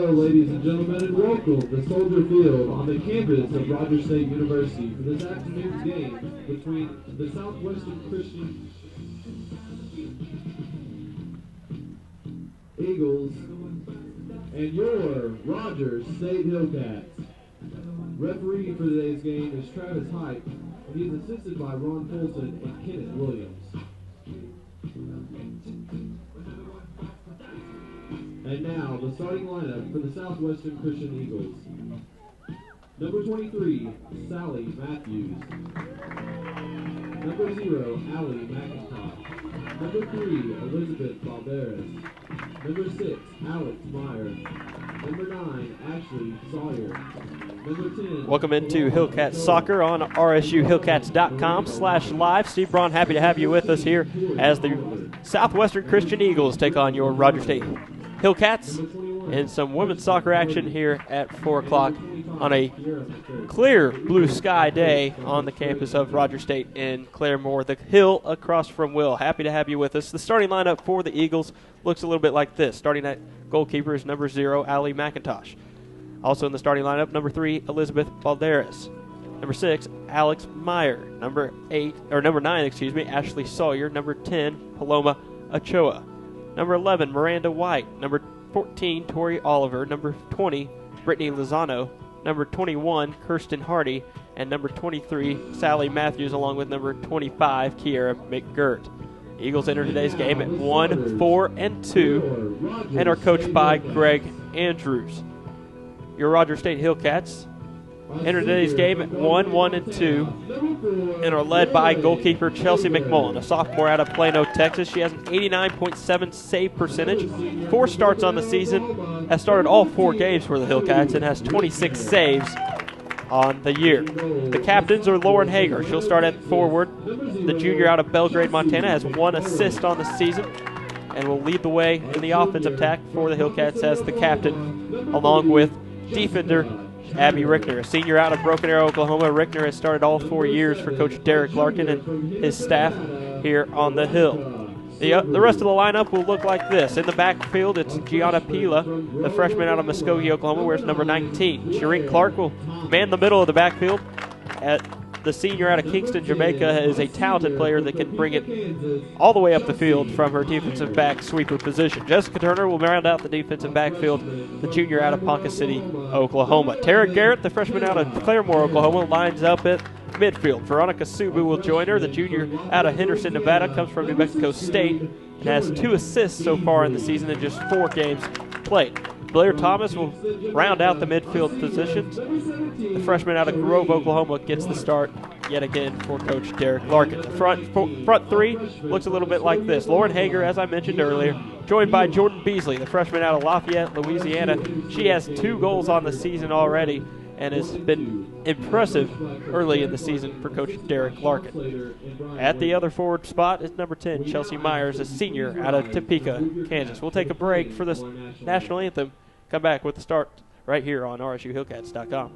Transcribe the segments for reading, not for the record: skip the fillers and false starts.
Hello, ladies and gentlemen, and welcome to Soldier Field on the campus of Rogers State University for this afternoon's game between the Southwestern Christian Eagles and your Rogers State Hillcats. Referee for today's game is Travis Hype, and he's assisted by Ron Polson and Kenneth Williams. And now, the starting lineup for the Southwestern Christian Eagles. Number 23, Sally Matthews. Number 0, Allie McIntosh. Number 3, Elizabeth Balderas. Number 6, Alex Meyer. Number 9, Ashley Sawyer. Number 10. Welcome into Hillcat Soccer on rsuhillcats.com/live. Steve Braun, happy to have you with us here as the Southwestern Christian Eagles take on your Rogers State Hillcats in some women's soccer action here at 4 o'clock on a clear blue sky day on the campus of Rogers State in Claremore, the hill across from Will. Happy to have you with us. The starting lineup for the Eagles looks a little bit like this. Starting at goalkeeper is number 0, Allie McIntosh. Also in the starting lineup, number 3, Elizabeth Balderas. Number 6, Alex Meyer. Number 9, Ashley Sawyer. Number 10, Paloma Ochoa. Number 11, Miranda White. Number 14, Tori Oliver. Number 20, Brittany Lozano. Number 21, Kirsten Hardy. And number 23, Sally Matthews, along with number 25, Kiera McGirt. Eagles enter today's game at 1, 4, and 2 and are coached by Greg Andrews. Your Rogers State Hillcats enter today's game at 1, 1, and 2 and are led by goalkeeper Chelsea McMullen, a sophomore out of Plano, Texas. She has an 89.7 save percentage, 4 starts on the season, has started all 4 games for the Hillcats, and has 26 saves on the year. The captains are Lauren Hager. She'll start at forward. The junior out of Belgrade, Montana, has 1 assist on the season and will lead the way in the offensive attack for the Hillcats as the captain, along with defender Abby Rickner, a senior out of Broken Arrow, Oklahoma. Rickner has started all 4 years for Coach Derek Larkin and his staff here on the Hill. The rest of the lineup will look like this. In the backfield, it's Gianna Pila, the freshman out of Muskogee, Oklahoma, wears number 19. Shireen Clark will man the middle of the backfield. The senior out of Kingston, Jamaica, is a talented player that can bring it all the way up the field from her defensive back sweeper position. Jessica Turner will round out the defensive backfield, the junior out of Ponca City, Oklahoma. Tara Garrett, the freshman out of Claremore, Oklahoma, lines up at midfield. Veronica Subu will join her. The junior out of Henderson, Nevada, comes from New Mexico State and has 2 assists so far in the season in just 4 games played. Blair Thomas will round out the midfield positions. The freshman out of Grove, Oklahoma, gets the start yet again for Coach Derek Larkin. The front 3 looks a little bit like this. Lauren Hager, as I mentioned earlier, joined by Jordan Beasley, the freshman out of Lafayette, Louisiana. She has 2 goals on the season already and has been impressive early in the season for Coach Derek Larkin. At the other forward spot is number 10, Chelsea Myers, a senior out of Topeka, Kansas. We'll take a break for this national anthem. Come back with the start right here on rsuhillcats.com.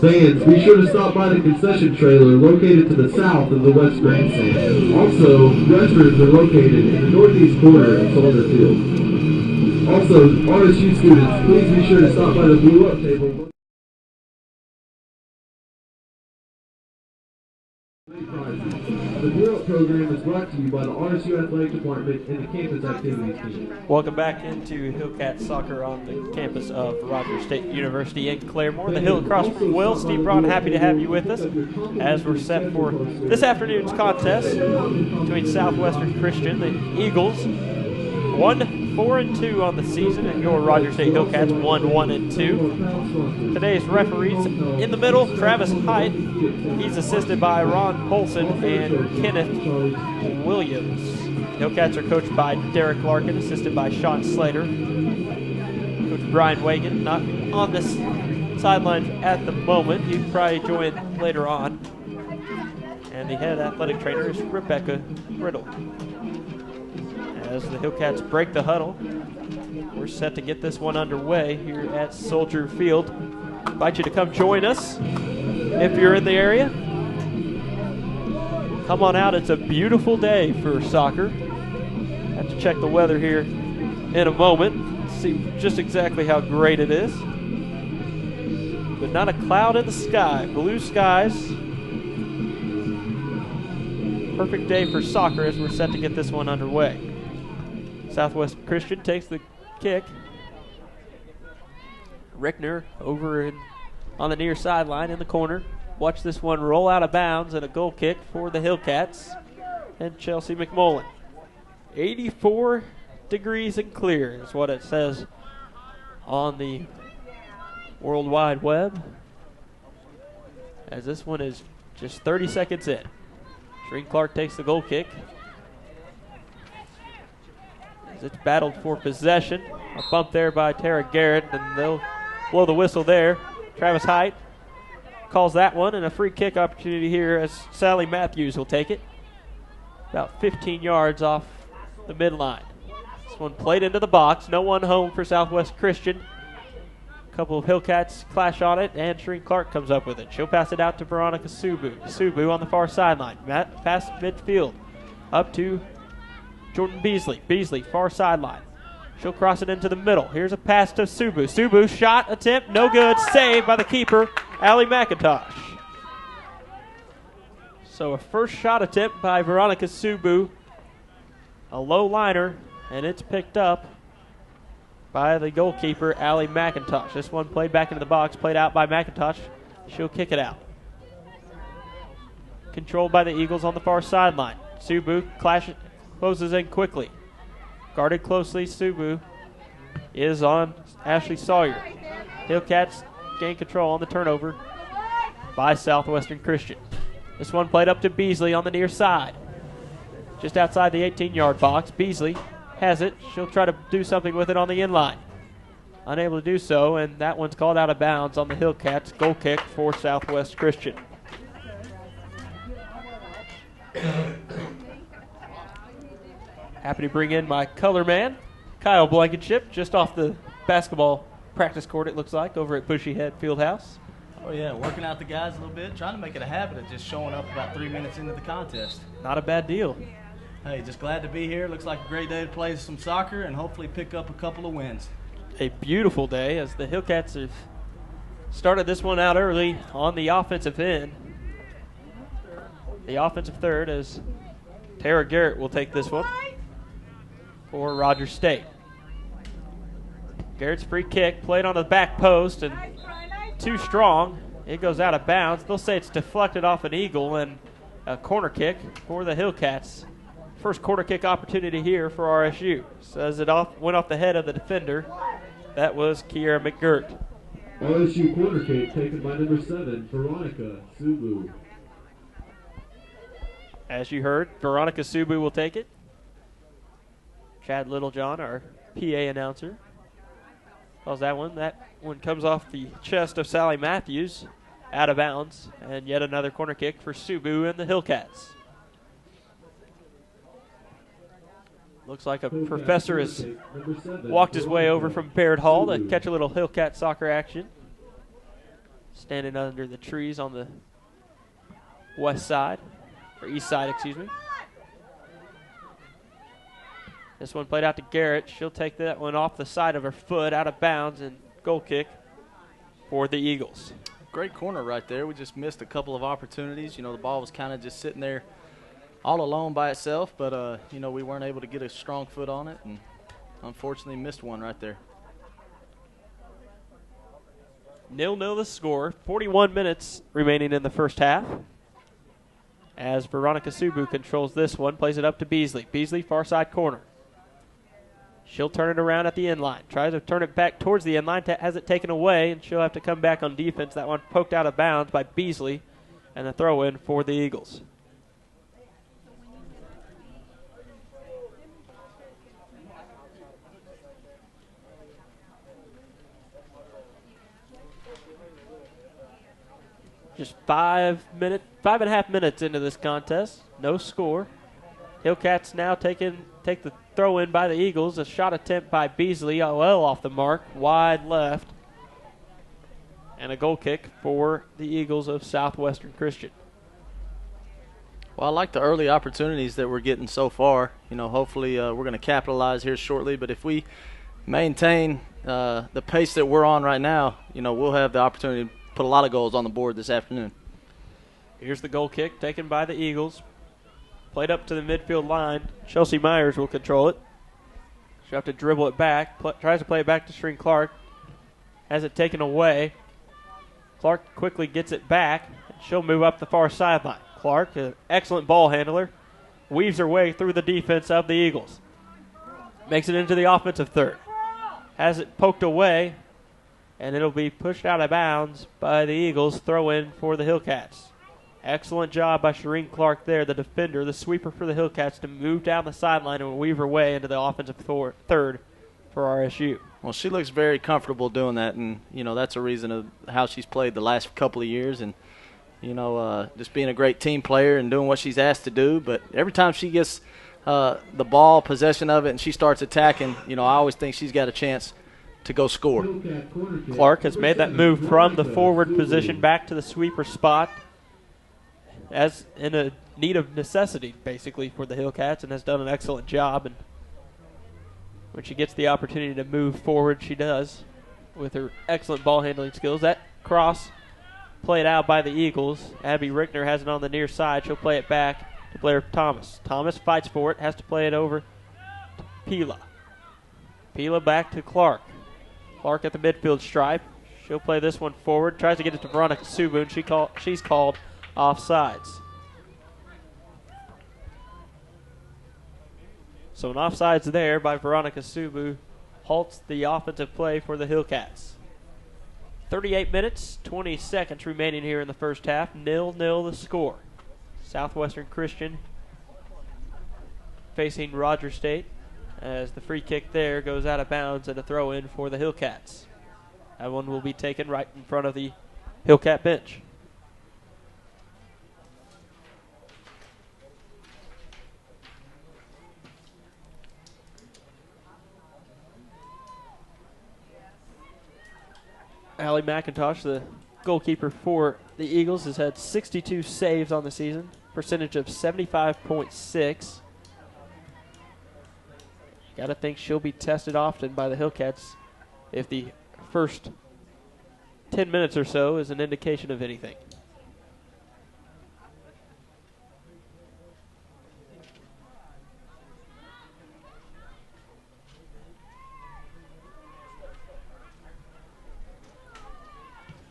Fans, be sure to stop by the concession trailer located to the south of the West Grandstand. Also, restrooms are located in the northeast corner of Soldier Field. Also, RSU students, please be sure to stop by the Blue Up table. The Blue Up program is brought to you by the RSU Athletic Department and the Campus Activities Team. Welcome back into Hillcat Soccer on the campus of Rogers State University in Claremore. The hill across from Will. Steve Braun, happy to have you with us as we're set for this afternoon's contest between Southwestern Christian, the Eagles, 1-4-2 on the season, and your Rogers State Hillcats 1-1-2. Today's referees in the middle, Travis Height. He's assisted by Ron Polson and Kenneth Williams. Hillcats are coached by Derek Larkin, assisted by Sean Slater. Coach Brian Wagon, not on this sideline at the moment. He'll probably join later on. And the head athletic trainer is Rebecca Riddle. As the Hillcats break the huddle, we're set to get this one underway here at Soldier Field. Invite you to come join us if you're in the area. Come on out. It's a beautiful day for soccer. Have to check the weather here in a moment, see just exactly how great it is. But not a cloud in the sky. Blue skies. Perfect day for soccer as we're set to get this one underway. Southwestern Christian takes the kick. Rickner over on the near sideline in the corner. Watch this one roll out of bounds and a goal kick for the Hillcats and Chelsea McMullen. 84 degrees and clear is what it says on the World Wide Web. As this one is just 30 seconds in. Shreen Clark takes the goal kick. It's battled for possession. A bump there by Tara Garrett, and they'll blow the whistle there. Travis Height calls that one, and a free kick opportunity here as Sally Matthews will take it. About 15 yards off the midline. This one played into the box. No one home for Southwest Christian. A couple of Hillcats clash on it, and Shreen Clark comes up with it. She'll pass it out to Veronica Subu. Subu on the far sideline. Past midfield. Up to Jordan Beasley. Beasley, far sideline. She'll cross it into the middle. Here's a pass to Subu. Subu, shot, attempt, no good. Saved by the keeper, Allie McIntosh. So a first shot attempt by Veronica Subu. A low liner, and it's picked up by the goalkeeper, Allie McIntosh. This one played back into the box, played out by McIntosh. She'll kick it out. Controlled by the Eagles on the far sideline. Subu closes in quickly. Guarded closely, Subu is on Ashley Sawyer. Hillcats gain control on the turnover by Southwestern Christian. This one played up to Beasley on the near side. Just outside the 18-yard box. Beasley has it. She'll try to do something with it on the in-line. Unable to do so, and that one's called out of bounds on the Hillcats. Goal kick for Southwest Christian. Happy to bring in my color man, Kyle Blankenship, just off the basketball practice court, it looks like, over at Bushy Head Fieldhouse. Oh, yeah, working out the guys a little bit, trying to make it a habit of just showing up about 3 minutes into the contest. Not a bad deal. Hey, just glad to be here. Looks like a great day to play some soccer and hopefully pick up a couple of wins. A beautiful day as the Hillcats have started this one out early on the offensive end. The offensive third as Tara Garrett will take this one for Rogers State. Garrett's free kick played on the back post and too strong. It goes out of bounds. They'll say it's deflected off an Eagle and a corner kick for the Hillcats. First corner kick opportunity here for RSU. Says it went off the head of the defender. That was Kiera McGirt. RSU corner kick taken by number 7, Veronica Subu. As you heard, Veronica Subu will take it. Chad Littlejohn, our PA announcer, calls that one. That one comes off the chest of Sally Matthews, out of bounds, and yet another corner kick for Subu and the Hillcats. Looks like a professor has walked his way over from Baird Hall to catch a little Hillcat soccer action. standing under the trees on the west side, or east side, excuse me. This one played out to Garrett. She'll take that one off the side of her foot, out of bounds, and goal kick for the Eagles. Great corner right there. We just missed a couple of opportunities. You know, the ball was kind of just sitting there all alone by itself, but, you know, we weren't able to get a strong foot on it, and unfortunately missed one right there. 0-0 the score. 41 minutes remaining in the first half. As Veronica Subu controls this one, plays it up to Beasley. Beasley, far side corner. She'll turn it around at the end line. Tries to turn it back towards the end line, has it taken away, and she'll have to come back on defense. That one poked out of bounds by Beasley, and a throw in for the Eagles. Just 5.5 minutes into this contest. No score. Hillcats now take the throw in by the Eagles. A shot attempt by Beasley, well off the mark, wide left. And a goal kick for the Eagles of Southwestern Christian. Well, I like the early opportunities that we're getting so far. You know, hopefully we're going to capitalize here shortly. But if we maintain the pace that we're on right now, you know, we'll have the opportunity to put a lot of goals on the board this afternoon. Here's the goal kick taken by the Eagles. Played up to the midfield line. Chelsea Myers will control it. She'll have to dribble it back. Tries to play it back to Shreen Clark. Has it taken away. Clark quickly gets it back. And she'll move up the far sideline. Clark, an excellent ball handler, weaves her way through the defense of the Eagles. Makes it into the offensive third. Has it poked away, and it'll be pushed out of bounds by the Eagles. Throw in for the Hillcats. Excellent job by Shireen Clark there, the defender, the sweeper for the Hillcats, to move down the sideline and weave her way into the offensive third for RSU. Well, she looks very comfortable doing that, and, you know, that's a reason of how she's played the last couple of years, and, you know, just being a great team player and doing what she's asked to do. But every time she gets the ball, possession of it, and she starts attacking, you know, I always think she's got a chance to go score. Clark has made that move from the forward position back to the sweeper spot, as in a need of necessity, basically, for the Hillcats, and has done an excellent job. And when she gets the opportunity to move forward, she does with her excellent ball handling skills. That cross played out by the Eagles. Abby Rickner has it on the near side. She'll play it back to Blair Thomas. Thomas fights for it, has to play it over to Pila. Pila back to Clark. Clark at the midfield stripe. She'll play this one forward. Tries to get it to Veronica Subu, and she's called offsides. So an offsides there by Veronica Subu halts the offensive play for the Hillcats. 38 minutes, 20 seconds remaining here in the first half. 0-0 the score. Southwestern Christian facing Roger State, as the free kick there goes out of bounds and a throw in for the Hillcats. That one will be taken right in front of the Hillcat bench. Allie McIntosh, the goalkeeper for the Eagles, has had 62 saves on the season, percentage of 75.6. Got to think she'll be tested often by the Hillcats if the first 10 minutes or so is an indication of anything.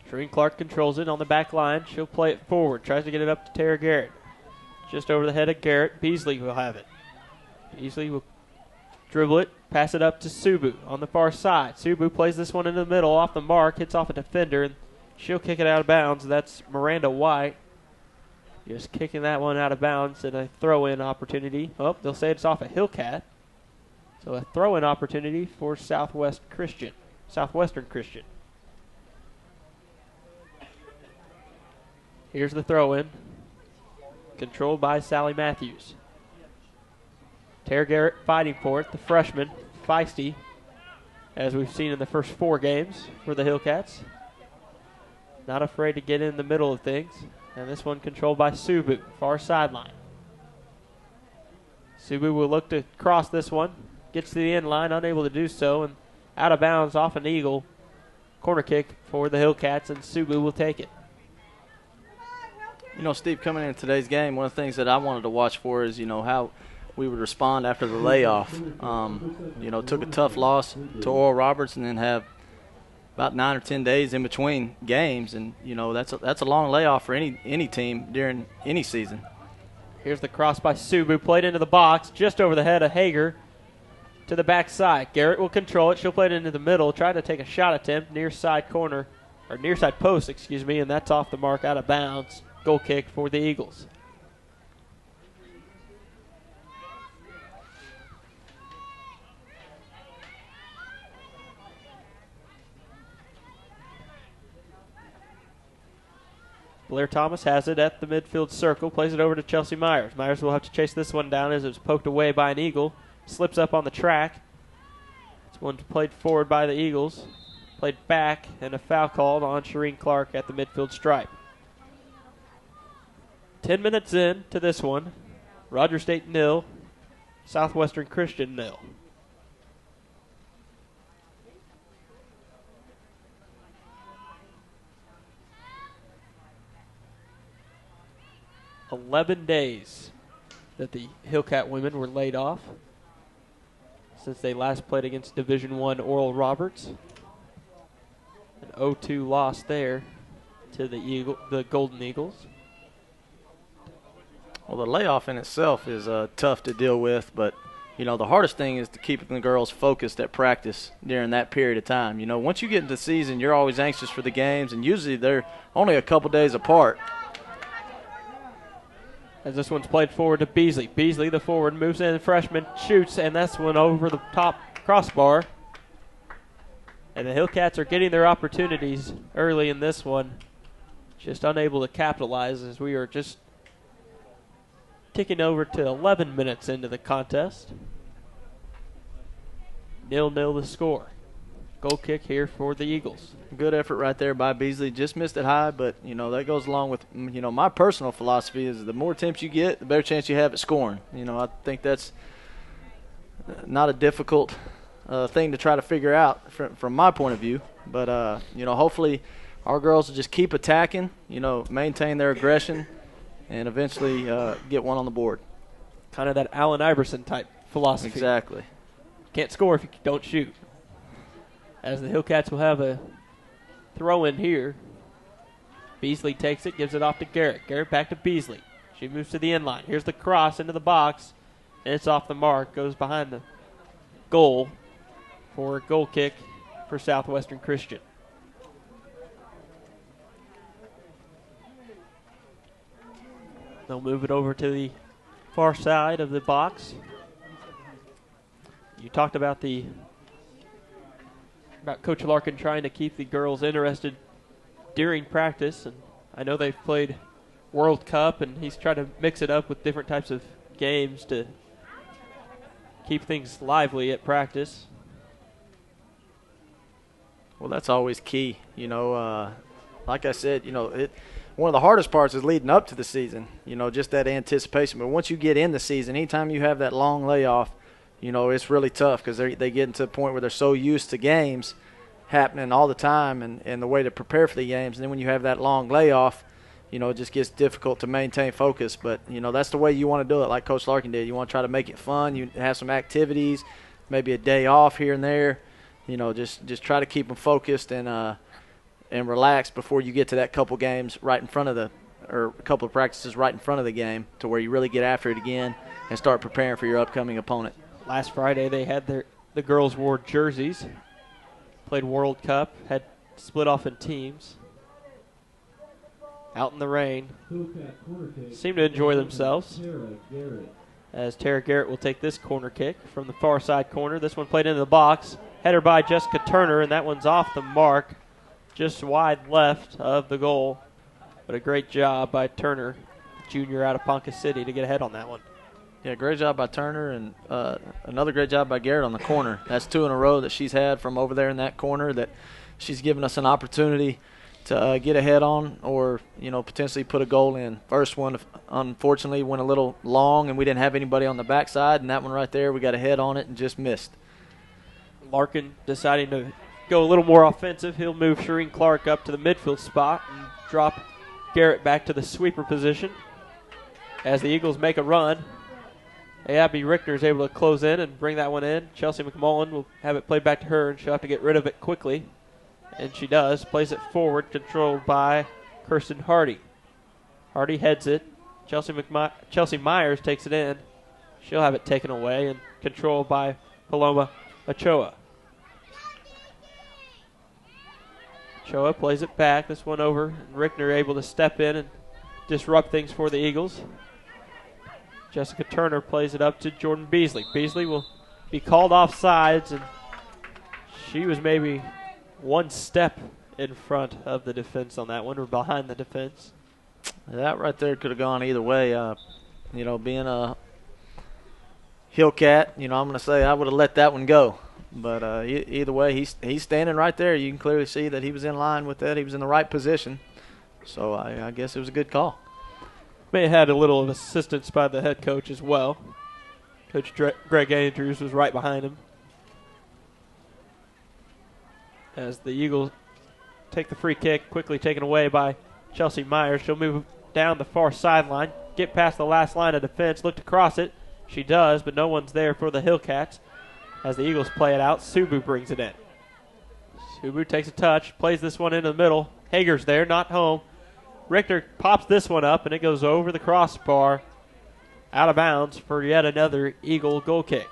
Shereen Clark controls it on the back line. She'll play it forward. Tries to get it up to Tara Garrett. Just over the head of Garrett. Beasley will have it. Beasley will dribble it. Pass it up to Subu on the far side. Subu plays this one in the middle, off the mark. Hits off a defender, and she'll kick it out of bounds. That's Miranda White. Just kicking that one out of bounds, and a throw-in opportunity. Oh, they'll say it's off a Hillcat. So a throw-in opportunity for Southwestern Christian. Here's the throw-in, controlled by Sally Matthews. Tara Garrett fighting for it, the freshman, feisty, as we've seen in the first 4 games for the Hillcats. not afraid to get in the middle of things. And this one controlled by Subu, far sideline. Subu will look to cross this one. Gets to the end line, unable to do so, and out of bounds off an Eagle. Corner kick for the Hillcats, and Subu will take it. You know, Steve, coming into today's game, one of the things that I wanted to watch for is, how we would respond after the layoff. Took a tough loss to Oral Roberts and then have about 9 or 10 days in between games, and that's a long layoff for any team during any season. Here's the cross by Subu, played into the box, just over the head of Hager to the backside. Garrett will control it. She'll play it into the middle, trying to take a shot attempt near side post, and that's off the mark, out of bounds. Goal kick for the Eagles. Blair Thomas has it at the midfield circle, plays it over to Chelsea Myers. Myers will have to chase this one down as it was poked away by an Eagle. Slips up on the track. This one's played forward by the Eagles. Played back, and a foul called on Shireen Clark at the midfield stripe. 10 minutes in to this one. Rogers State 0, Southwestern Christian 0. "11 days that the Hillcat women were laid off since they last played against Division I Oral Roberts. An 0-2 loss there to the Golden Eagles. Well, the layoff in itself is tough to deal with, but the hardest thing is to keep the girls focused at practice during that period of time. Once you get into the season, you're always anxious for the games, and usually they're only a couple days apart. As this one's played forward to Beasley. Beasley, the forward, moves in, freshman, shoots, and that's one over the top crossbar. And the Hillcats are getting their opportunities early in this one, just unable to capitalize as we are just ticking over to 11 minutes into the contest. 0-0 the score. Goal kick here for the Eagles. Good effort right there by Beasley. Just missed it high, but, that goes along with, my personal philosophy is the more attempts you get, the better chance you have at scoring. I think that's not a difficult thing to try to figure out from my point of view. But, hopefully our girls will just keep attacking, maintain their aggression, and eventually get one on the board. Kind of that Allen Iverson type philosophy. Exactly. Can't score if you don't shoot. As the Hillcats will have a throw in here. Beasley takes it, gives it off to Garrett. Garrett back to Beasley. She moves to the end line. Here's the cross into the box, and it's off the mark. Goes behind the goal for a goal kick for Southwestern Christian. They'll move it over to the far side of the box. You talked about Coach Larkin trying to keep the girls interested during practice, and I know they've played World Cup, and he's tried to mix it up with different types of games to keep things lively at practice. Well, that's always key. Like I said, one of the hardest parts is leading up to the season, just that anticipation. But once you get in the season, anytime you have that long layoff, it's really tough because they get into a point where they're so used to games happening all the time and the way to prepare for the games. And then when you have that long layoff, it just gets difficult to maintain focus. But, that's the way you want to do it, like Coach Larkin did. You want to try to make it fun. You have some activities, maybe a day off here and there. Just try to keep them focused and relaxed before you get to that couple games right in front of or a couple of practices right in front of the game to where you really get after it again and start preparing for your upcoming opponent. Last Friday they had the girls wore jerseys, played World Cup, had split off in teams. Out in the rain, seemed to enjoy themselves. As Tara Garrett will take this corner kick from the far side corner. This one played into the box. Header by Jessica Turner, and that one's off the mark, just wide left of the goal. But a great job by Turner, junior out of Ponca City, to get ahead on that one. Yeah, great job by Turner, and another great job by Garrett on the corner. That's 2 in a row that she's had from over there in that corner that she's given us an opportunity to get ahead on, or potentially put a goal in. First one, unfortunately, went a little long, and we didn't have anybody on the backside, and that one right there, we got ahead on it and just missed. Larkin deciding to go a little more offensive. He'll move Shireen Clark up to the midfield spot and drop Garrett back to the sweeper position. As the Eagles make a run, Abby Richter is able to close in and bring that one in. Chelsea McMullen will have it played back to her, and she'll have to get rid of it quickly. And she does. Plays it forward, controlled by Kirsten Hardy. Hardy heads it. Chelsea Myers takes it in. She'll have it taken away and controlled by Paloma Ochoa. Ochoa plays it back. This one over. And Rickner able to step in and disrupt things for the Eagles. Jessica Turner plays it up to Jordan Beasley. Beasley will be called off sides, and she was maybe one step in front of the defense on that one, or behind the defense. That right there could have gone either way. Being a Hillcat, I'm going to say I would have let that one go. But either way, he's standing right there. You can clearly see that he was in line with that. He was in the right position. So I guess it was a good call. May have had a little of assistance by the head coach as well. Coach Greg Andrews was right behind him. As the Eagles take the free kick, quickly taken away by Chelsea Myers. She'll move down the far sideline, get past the last line of defense, look to cross it. She does, but no one's there for the Hillcats. As the Eagles play it out, Subu brings it in. Subu takes a touch, plays this one into the middle. Hager's there, not home. Richter pops this one up, and it goes over the crossbar, out of bounds for yet another Eagle goal kick.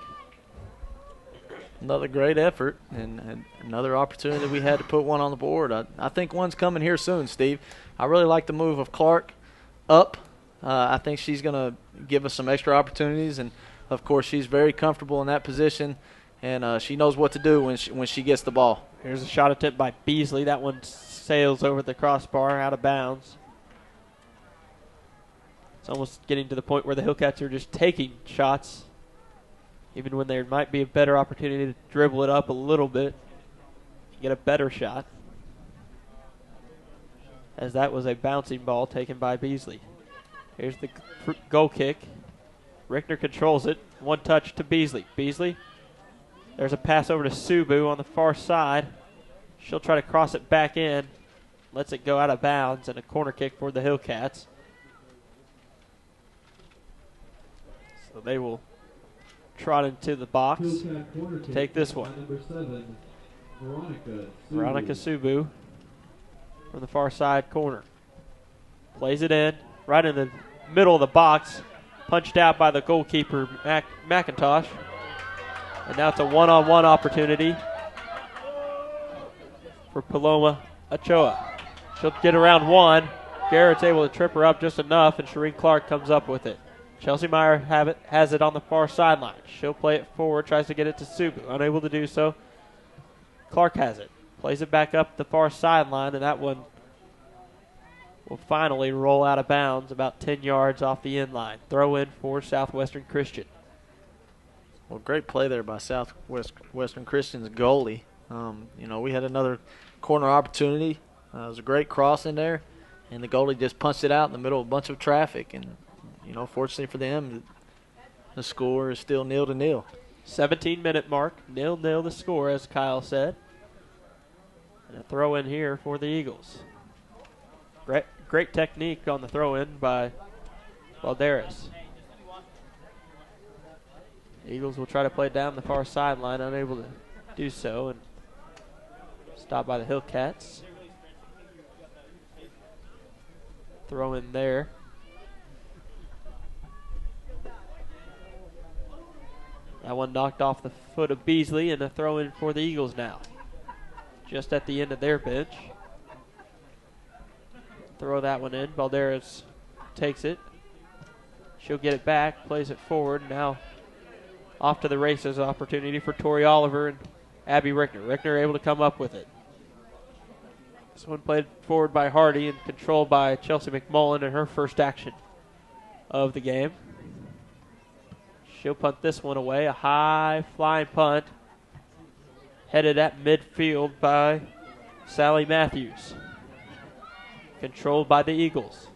Another great effort and another opportunity we had to put one on the board. I think one's coming here soon, Steve. I really like the move of Clark up. I think she's going to give us some extra opportunities, and, of course, she's very comfortable in that position, and she knows what to do when she gets the ball. Here's a shot attempt by Beasley. That one sails over the crossbar, out of bounds. It's almost getting to the point where the Hillcats are just taking shots, even when there might be a better opportunity to dribble it up a little bit, get a better shot. As that was a bouncing ball taken by Beasley. Here's the goal kick. Richter controls it. One touch to Beasley. Beasley, there's a pass over to Subu on the far side. She'll try to cross it back in. Lets it go out of bounds, and a corner kick for the Hillcats. So they will trot into the box. Take this one. Number 7, Veronica Subu from the far side corner. Plays it in, right in the middle of the box. Punched out by the goalkeeper, McIntosh. And now it's a one-on-one opportunity for Paloma Ochoa. She'll get around one. Garrett's able to trip her up just enough, and Shireen Clark comes up with it. Chelsea Meyer has it on the far sideline. She'll play it forward, tries to get it to Subu. Unable to do so. Clark has it. Plays it back up the far sideline, and that one will finally roll out of bounds about 10 yards off the end line. Throw in for Southwestern Christian. Well, great play there by Southwestern Christian's goalie. We had another corner opportunity. It was a great cross in there, and the goalie just punched it out in the middle of a bunch of traffic. And, fortunately for them, the score is still 0-0. 17-minute mark, 0-0 the score, as Kyle said. And a throw in here for the Eagles. Great technique on the throw in by Valderas. Eagles will try to play down the far sideline, unable to do so, and stopped by the Hillcats. Throw in there. That one knocked off the foot of Beasley, and a throw in for the Eagles now. Just at the end of their bench. Throw that one in. Valderas takes it. She'll get it back, plays it forward. Now off to the races, opportunity for Tori Oliver and Abby Rickner. Rickner able to come up with it. This one played forward by Hardy and controlled by Chelsea McMullen in her first action of the game. She'll punt this one away. A high flying punt headed at midfield by Sally Matthews. controlled by the Eagles.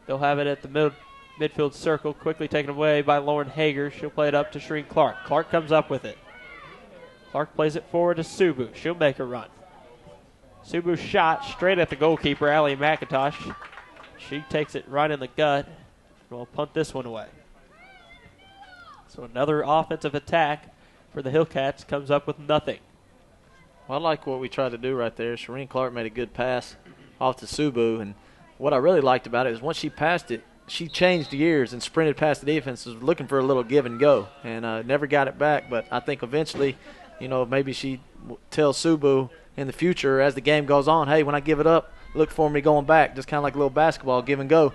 They'll have it at the midfield circle, quickly taken away by Lauren Hager. She'll play it up to Shereen Clark. Clark comes up with it. Clark plays it forward to Subu. She'll make a run. Subu's shot straight at the goalkeeper, Allie McIntosh. She takes it right in the gut. We'll punt this one away. So another offensive attack for the Hillcats comes up with nothing. Well, I like what we tried to do right there. Shereen Clark made a good pass off to Subu, and what I really liked about it is once she passed it, she changed gears and sprinted past the defense, was looking for a little give and go, and never got it back. But I think eventually, maybe she tells Subu in the future as the game goes on, hey, when I give it up, look for me going back, just kind of like a little basketball, give and go.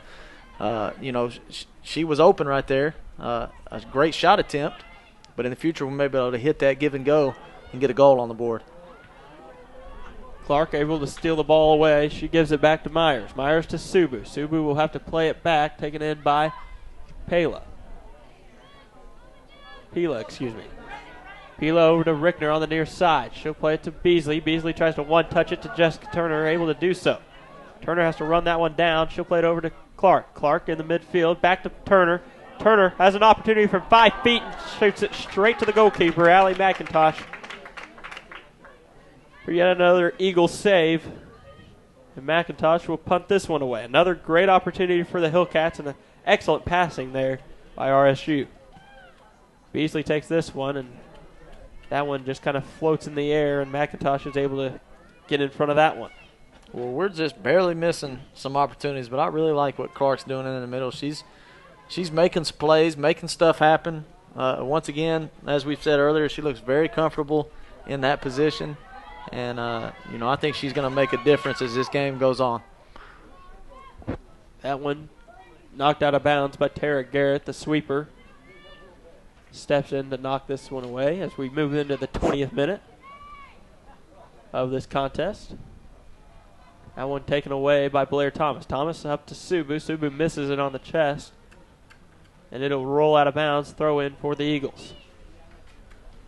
She was open right there, a great shot attempt, but in the future we may be able to hit that give and go and get a goal on the board. Clark able to steal the ball away. She gives it back to Myers. Myers to Subu. Subu will have to play it back, taken in by Pila, excuse me. Pila over to Rickner on the near side. She'll play it to Beasley. Beasley tries to one-touch it to Jessica Turner, able to do so. Turner has to run that one down. She'll play it over to Clark. Clark in the midfield, back to Turner. Turner has an opportunity from 5 feet and shoots it straight to the goalkeeper, Allie McIntosh. For yet another Eagle save. And McIntosh will punt this one away. Another great opportunity for the Hillcats and an excellent passing there by RSU. Beasley takes this one, and that one just kind of floats in the air, and McIntosh is able to get in front of that one. Well, we're just barely missing some opportunities, but I really like what Clark's doing in the middle. She's making some plays, making stuff happen. Once again, as we've said earlier, she looks very comfortable in that position. And, I think she's going to make a difference as this game goes on. That one knocked out of bounds by Tara Garrett, the sweeper. Steps in to knock this one away as we move into the 20th minute of this contest. That one taken away by Blair Thomas. Thomas up to Subu. Subu misses it on the chest. And it'll roll out of bounds, throw in for the Eagles.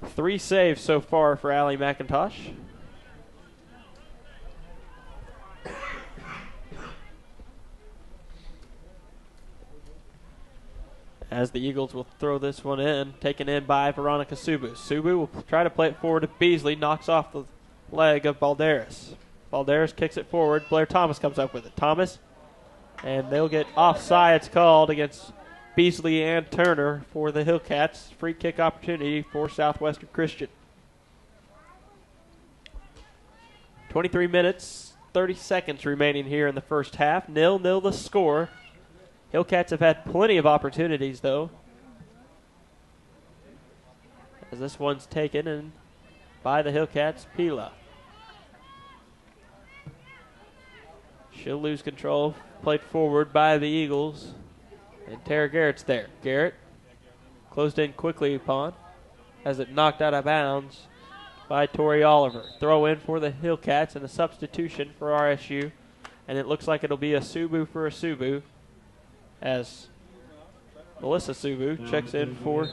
3 saves so far for Allie McIntosh. As the Eagles will throw this one in, taken in by Veronica Subu. Subu will try to play it forward to Beasley, knocks off the leg of Balderas. Balderas kicks it forward. Blair Thomas comes up with it. Thomas, and they'll get offsides called against Beasley and Turner for the Hillcats. Free kick opportunity for Southwestern Christian. 23 minutes, 30 seconds remaining here in the first half. 0-0 the score. Hillcats have had plenty of opportunities, though, as this one's taken in by the Hillcats, Pila. She'll lose control, played forward by the Eagles, and Tara Garrett's there. Garrett closed in quickly upon as it knocked out of bounds by Tori Oliver. Throw in for the Hillcats and a substitution for RSU, and it looks like it'll be a Subu for a Subu, as Melissa Subu checks in for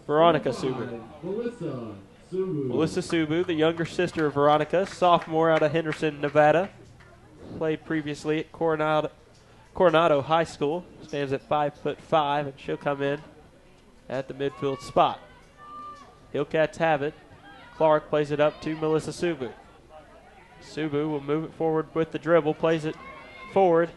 Veronica Subu. Melissa Subu, the younger sister of Veronica, sophomore out of Henderson, Nevada. Played previously at Coronado High School. Stands at 5'5", and she'll come in at the midfield spot. Hillcats have it. Clark plays it up to Melissa Subu. Subu will move it forward with the dribble, plays it forward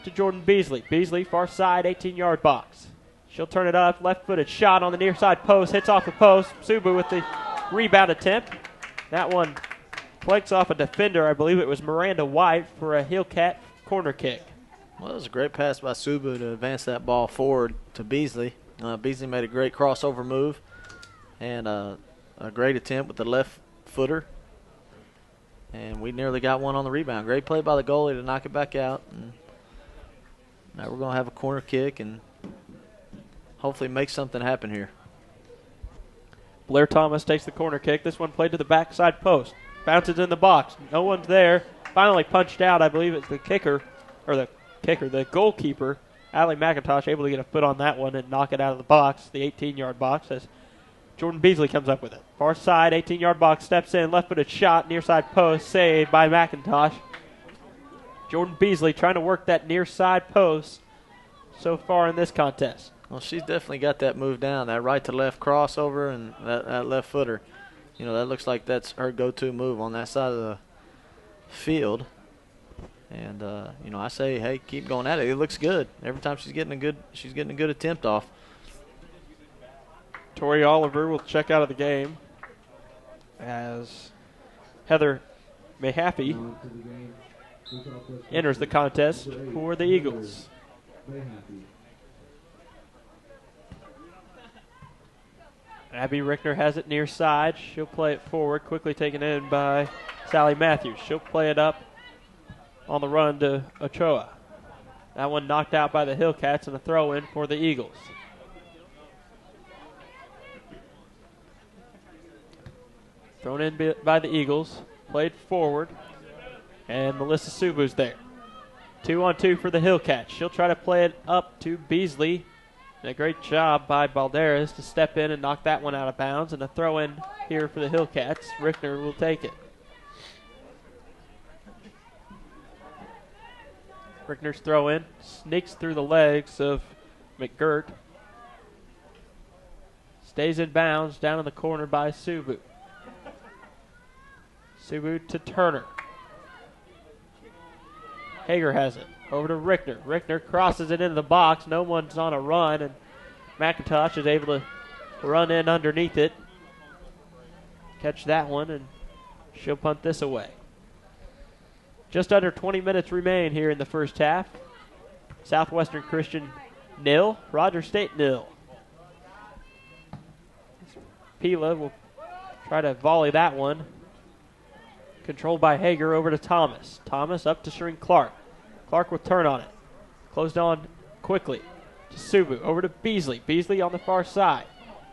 to Jordan Beasley. Beasley, far side, 18-yard box. She'll turn it up, left-footed shot on the near side post, hits off the post. Subu with the rebound attempt. That one flanks off a defender. I believe it was Miranda White for a Hillcat corner kick. Well, it was a great pass by Subu to advance that ball forward to Beasley. Beasley made a great crossover move and a great attempt with the left footer. And we nearly got one on the rebound. Great play by the goalie to knock it back out. And now we're going to have a corner kick and hopefully make something happen here. Blair Thomas takes the corner kick. This one played to the backside post. Bounces in the box. No one's there. Finally punched out. I believe it's the goalkeeper, Allie McIntosh, able to get a foot on that one and knock it out of the box, the 18-yard box, as Jordan Beasley comes up with it. Far side, 18-yard box, steps in, left-footed shot, near side post, saved by McIntosh. Jordan Beasley trying to work that near side post so far in this contest. Well, she's definitely got that move down, that right to left crossover and that left footer. You know, that looks like that's her go-to move on that side of the field. And you know, I say, hey, keep going at it. It looks good. Every time she's getting a good attempt off. Tori Oliver will check out of the game as Heather Mayhappy enters the contest for the Eagles. Abby Rickner has it near side. She'll play it forward, quickly taken in by Sally Matthews. She'll play it up on the run to Ochoa. That one knocked out by the Hillcats and a throw-in for the Eagles. Thrown in by the Eagles, played forward, and Melissa Subu's there. 2-on-2 for the Hillcats. She'll try to play it up to Beasley. And a great job by Balderas to step in and knock that one out of bounds. And a throw in here for the Hillcats. Rickner will take it. Rickner's throw in sneaks through the legs of McGirt. Stays in bounds down in the corner by Subu. Subu to Turner. Hager has it. Over to Rickner. Rickner crosses it into the box. No one's on a run, and McIntosh is able to run in underneath it. Catch that one, and she'll punt this away. Just under 20 minutes remain here in the first half. Southwestern Christian 0, Rogers State 0. Pila will try to volley that one. Controlled by Hager over to Thomas. Thomas up to Shereen Clark. Clark will turn on it. Closed on quickly to Subu. Over to Beasley. Beasley on the far side.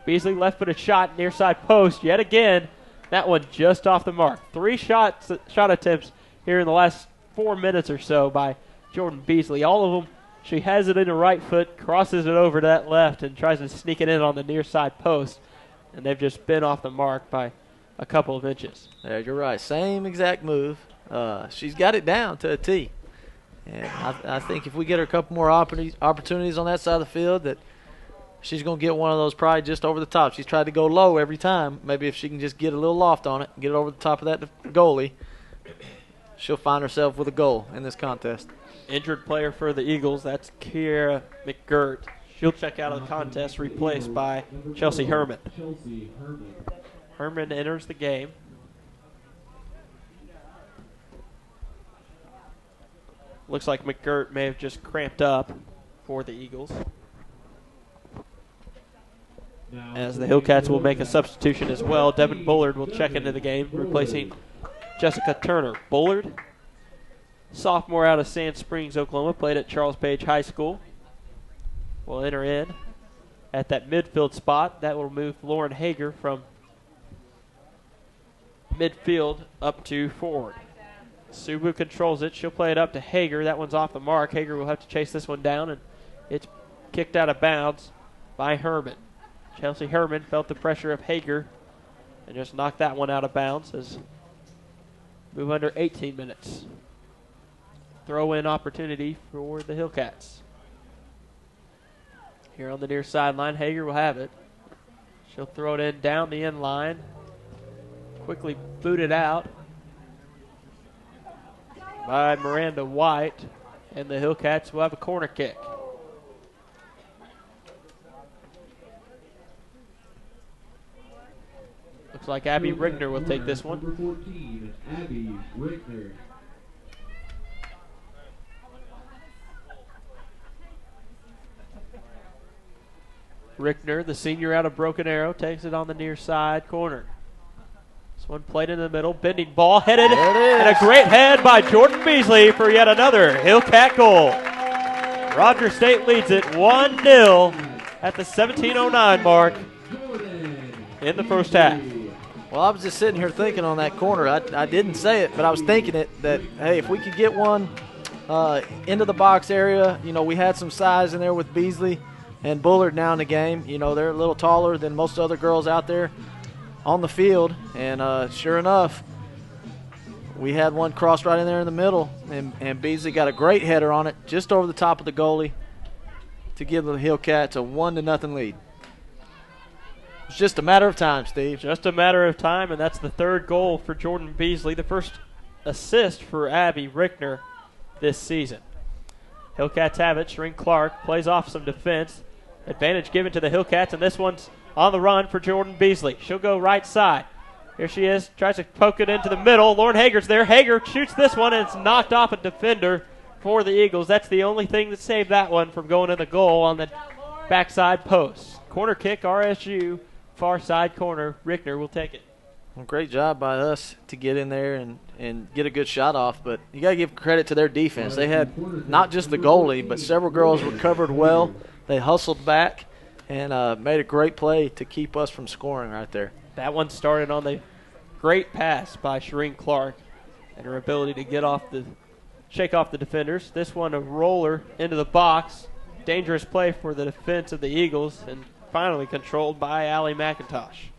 Beasley left-footed shot near side post. Yet again, that one just off the mark. 3 shot attempts here in the last 4 minutes or so by Jordan Beasley. All of them, she has it in her right foot, crosses it over to that left, and tries to sneak it in on the near side post. And they've just been off the mark by a couple of inches. Yeah, you're right. Same exact move. She's got it down to a T. And I think if we get her a couple more opportunities on that side of the field, that she's going to get one of those probably just over the top. She's tried to go low every time. Maybe if she can just get a little loft on it, get it over the top of that goalie, she'll find herself with a goal in this contest. Injured player for the Eagles, that's Kiera McGirt. She'll check out of the contest, replaced by Chelsea Herman. Herman enters the game. Looks like McGirt may have just cramped up for the Eagles. As the Hillcats will make a substitution as well. Devin Bullard will check into the game, replacing Jessica Turner. Bullard, sophomore out of Sand Springs, Oklahoma, played at Charles Page High School. Will enter in at that midfield spot. That will move Lauren Hager from midfield up to forward. Subu controls it. She'll play it up to Hager. That one's off the mark. Hager will have to chase this one down, and it's kicked out of bounds by Herman. Chelsea Herman felt the pressure of Hager and just knocked that one out of bounds as move under 18 minutes. Throw-in opportunity for the Hillcats. Here on the near sideline, Hager will have it. She'll throw it in down the end line. Quickly booted out by Miranda White, and the Hillcats will have a corner kick. Looks like Abby Rickner will take this one. Number 14, Abby Rickner. Rickner, the senior out of Broken Arrow, takes it on the near side corner. This one played in the middle, bending ball, headed, and a great head by Jordan Beasley for yet another Hillcat goal. Rogers State leads it 1-0 at the 17:09 mark in the first half. Well, I was just sitting here thinking on that corner. I didn't say it, but I was thinking it that, hey, if we could get one into the box area, you know, we had some size in there with Beasley and Bullard now in the game. You know, they're a little taller than most other girls out there on the field, and sure enough, we had one crossed right in there in the middle, and Beasley got a great header on it just over the top of the goalie to give the Hillcats a 1-0 lead. It's just a matter of time, Steve. Just a matter of time, and that's the third goal for Jordan Beasley, the first assist for Abby Rickner this season. Hillcats have it. Shrink Clark plays off some defense. Advantage given to the Hillcats, and this one's on the run for Jordan Beasley. She'll go right side. Here she is, tries to poke it into the middle. Lauren Hager's there. Hager shoots this one, and it's knocked off a defender for the Eagles. That's the only thing that saved that one from going in the goal on the backside post. Corner kick, RSU, far side corner. Rickner will take it. Well, great job by us to get in there and get a good shot off, but you got to give credit to their defense. They had not just the goalie, but several girls recovered well. They hustled back and made a great play to keep us from scoring right there. That one started on the great pass by Shireen Clark and her ability to shake off the defenders. This one a roller into the box. Dangerous play for the defense of the Eagles, and finally controlled by Allie McIntosh.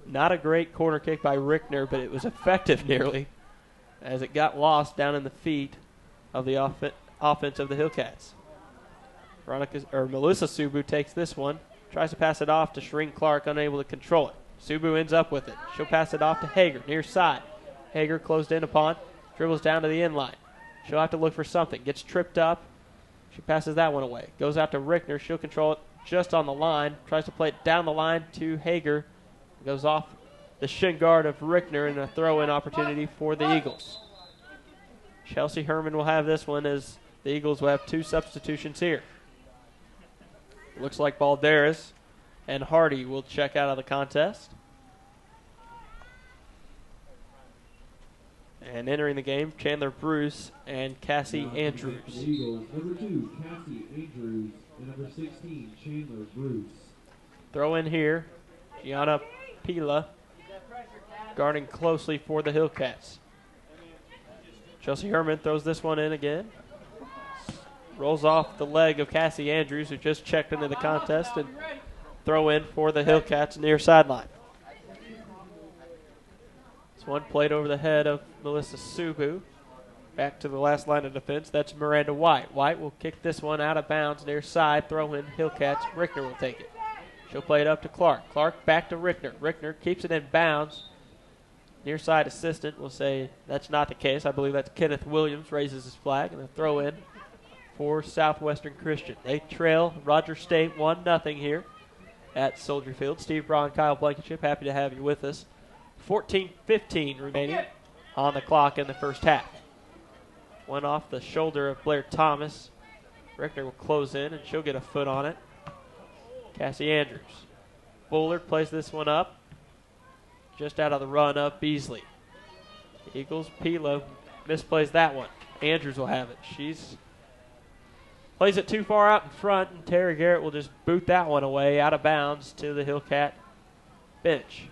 Not a great corner kick by Rickner, but it was effective nearly as it got lost down in the feet of the offense of the Hillcats. Melissa Subu takes this one. Tries to pass it off to Shreen Clark, unable to control it. Subu ends up with it. She'll pass it off to Hager, near side. Hager closed in upon, dribbles down to the end line. She'll have to look for something. Gets tripped up. She passes that one away. Goes out to Rickner. She'll control it just on the line. Tries to play it down the line to Hager. Goes off the shin guard of Rickner and a throw-in opportunity for the Eagles. Chelsea Herman will have this one as the Eagles will have two substitutions here. Looks like Balderas and Hardy will check out of the contest. And entering the game, Chandler Bruce and Cassie Andrews. Eagles, number 2, Cassie Andrews, and number 16, Chandler Bruce. Throw in here, Gianna Pila guarding closely for the Hillcats. Chelsea Herman throws this one in again. Rolls off the leg of Cassie Andrews, who just checked into the contest, and throw in for the Hillcats near sideline. This one played over the head of Melissa Subu. Back to the last line of defense. That's Miranda White. White will kick this one out of bounds near side. Throw in Hillcats. Rickner will take it. She'll play it up to Clark. Clark back to Rickner. Rickner keeps it in bounds. Near side assistant will say that's not the case. I believe that's Kenneth Williams raises his flag, and a throw in for Southwestern Christian. They trail Roger State 1-0 here at Soldier Field. Steve Braun, Kyle Blankenship, happy to have you with us. 14-15 remaining on the clock in the first half. One off the shoulder of Blair Thomas. Rickner will close in, and she'll get a foot on it. Cassie Andrews. Bullard plays this one up just out of the run of Beasley. Eagles, Pilo misplays that one. Andrews will have it. She's plays it too far out in front, and Terry Garrett will just boot that one away out of bounds to the Hillcat bench.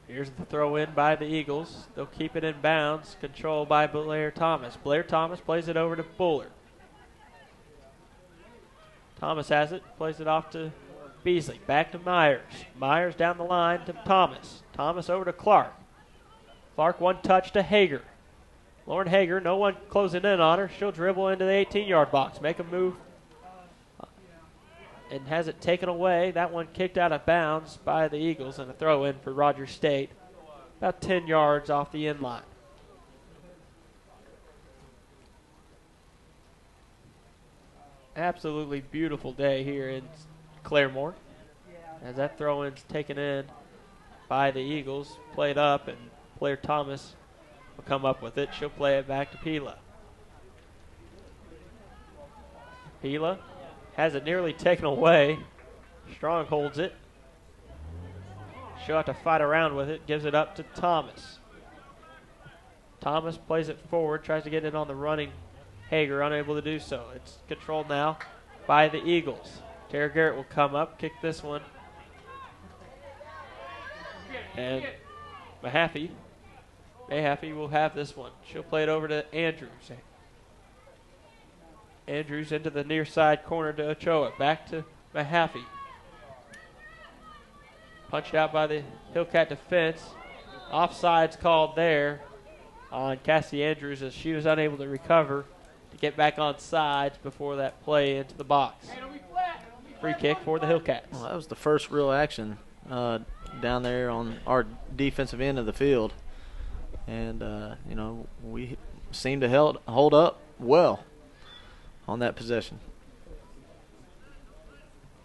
Here's the throw in by the Eagles. They'll keep it in bounds, controlled by Blair Thomas. Blair Thomas plays it over to Bullard. Thomas has it, plays it off to Beasley. Back to Myers. Myers down the line to Thomas. Thomas over to Clark. Clark one touch to Hager. Lauren Hager, no one closing in on her. She'll dribble into the 18-yard box, make a move, and has it taken away. That one kicked out of bounds by the Eagles, and a throw in for Rogers State, about 10 yards off the end line. Absolutely beautiful day here in Claremore as that throw in's taken in by the Eagles, played up, and Blair Thomas will come up with it. She'll play it back to Pila. Pila has it nearly taken away. Strong holds it. She'll have to fight around with it. Gives it up to Thomas. Thomas plays it forward, tries to get it on the running Hager, unable to do so. It's controlled now by the Eagles. Tara Garrett will come up, kick this one. And Mahaffey will have this one. She'll play it over to Andrews. Andrews into the near side corner to Ochoa. Back to Mahaffey. Punched out by the Hillcat defense. Offside's called there on Cassie Andrews as she was unable to recover to get back on sides before that play into the box. Free kick for the Hillcats. Well, that was the first real action down there on our defensive end of the field. And, you know, we seemed to hold up well on that possession.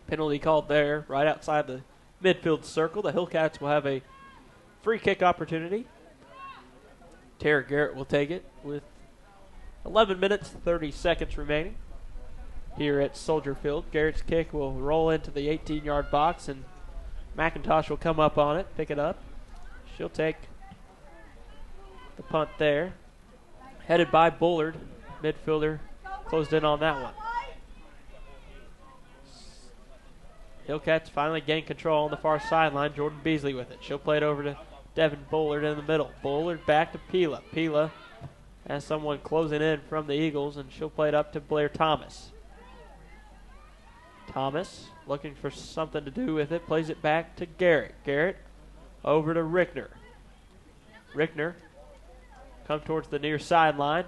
Penalty called there right outside the midfield circle. The Hillcats will have a free kick opportunity. Tara Garrett will take it with 11 minutes, 30 seconds remaining here at Soldier Field. Garrett's kick will roll into the 18-yard box, and McIntosh will come up on it, pick it up. She'll take the punt there. Headed by Bullard, midfielder, closed in on that one. Hillcats finally gain control on the far sideline. Jordan Beasley with it. She'll play it over to Devin Bullard in the middle. Bullard back to Pila. Pila has someone closing in from the Eagles, and she'll play it up to Blair Thomas. Thomas looking for something to do with it. Plays it back to Garrett. Garrett over to Rickner. Rickner comes towards the near sideline.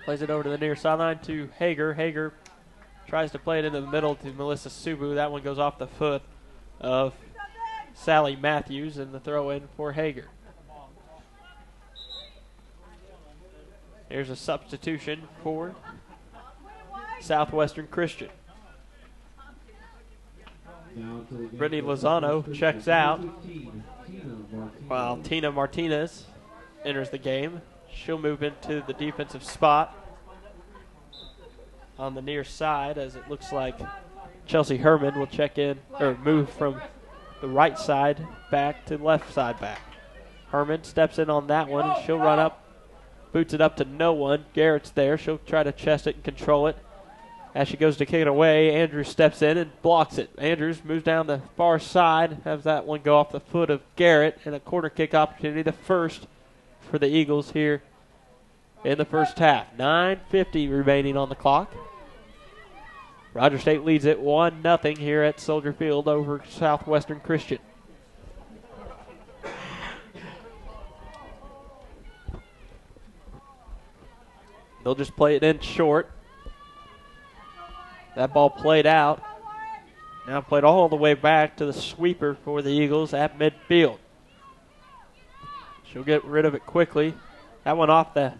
Plays it over to the near sideline to Hager. Hager tries to play it into the middle to Melissa Subu. That one goes off the foot of Sally Matthews, and the throw in for Hager. Here's a substitution for Southwestern Christian. Brittany Lozano checks out while Tina Martinez enters the game. She'll move into the defensive spot on the near side, as it looks like Chelsea Herman will check in or move from the right side back to left side back. Herman steps in on that one, and she'll run up, boots it up to no one. Garrett's there. She'll try to chest it and control it. As she goes to kick it away, Andrews steps in and blocks it. Andrews moves down the far side, has that one go off the foot of Garrett, and a corner kick opportunity, the first for the Eagles here in the first half. 9:50 remaining on the clock. Roger State leads it 1-0 here at Soldier Field over Southwestern Christian. They'll just play it in short. That ball played out. Now played all the way back to the sweeper for the Eagles at midfield. She'll get rid of it quickly. That one off the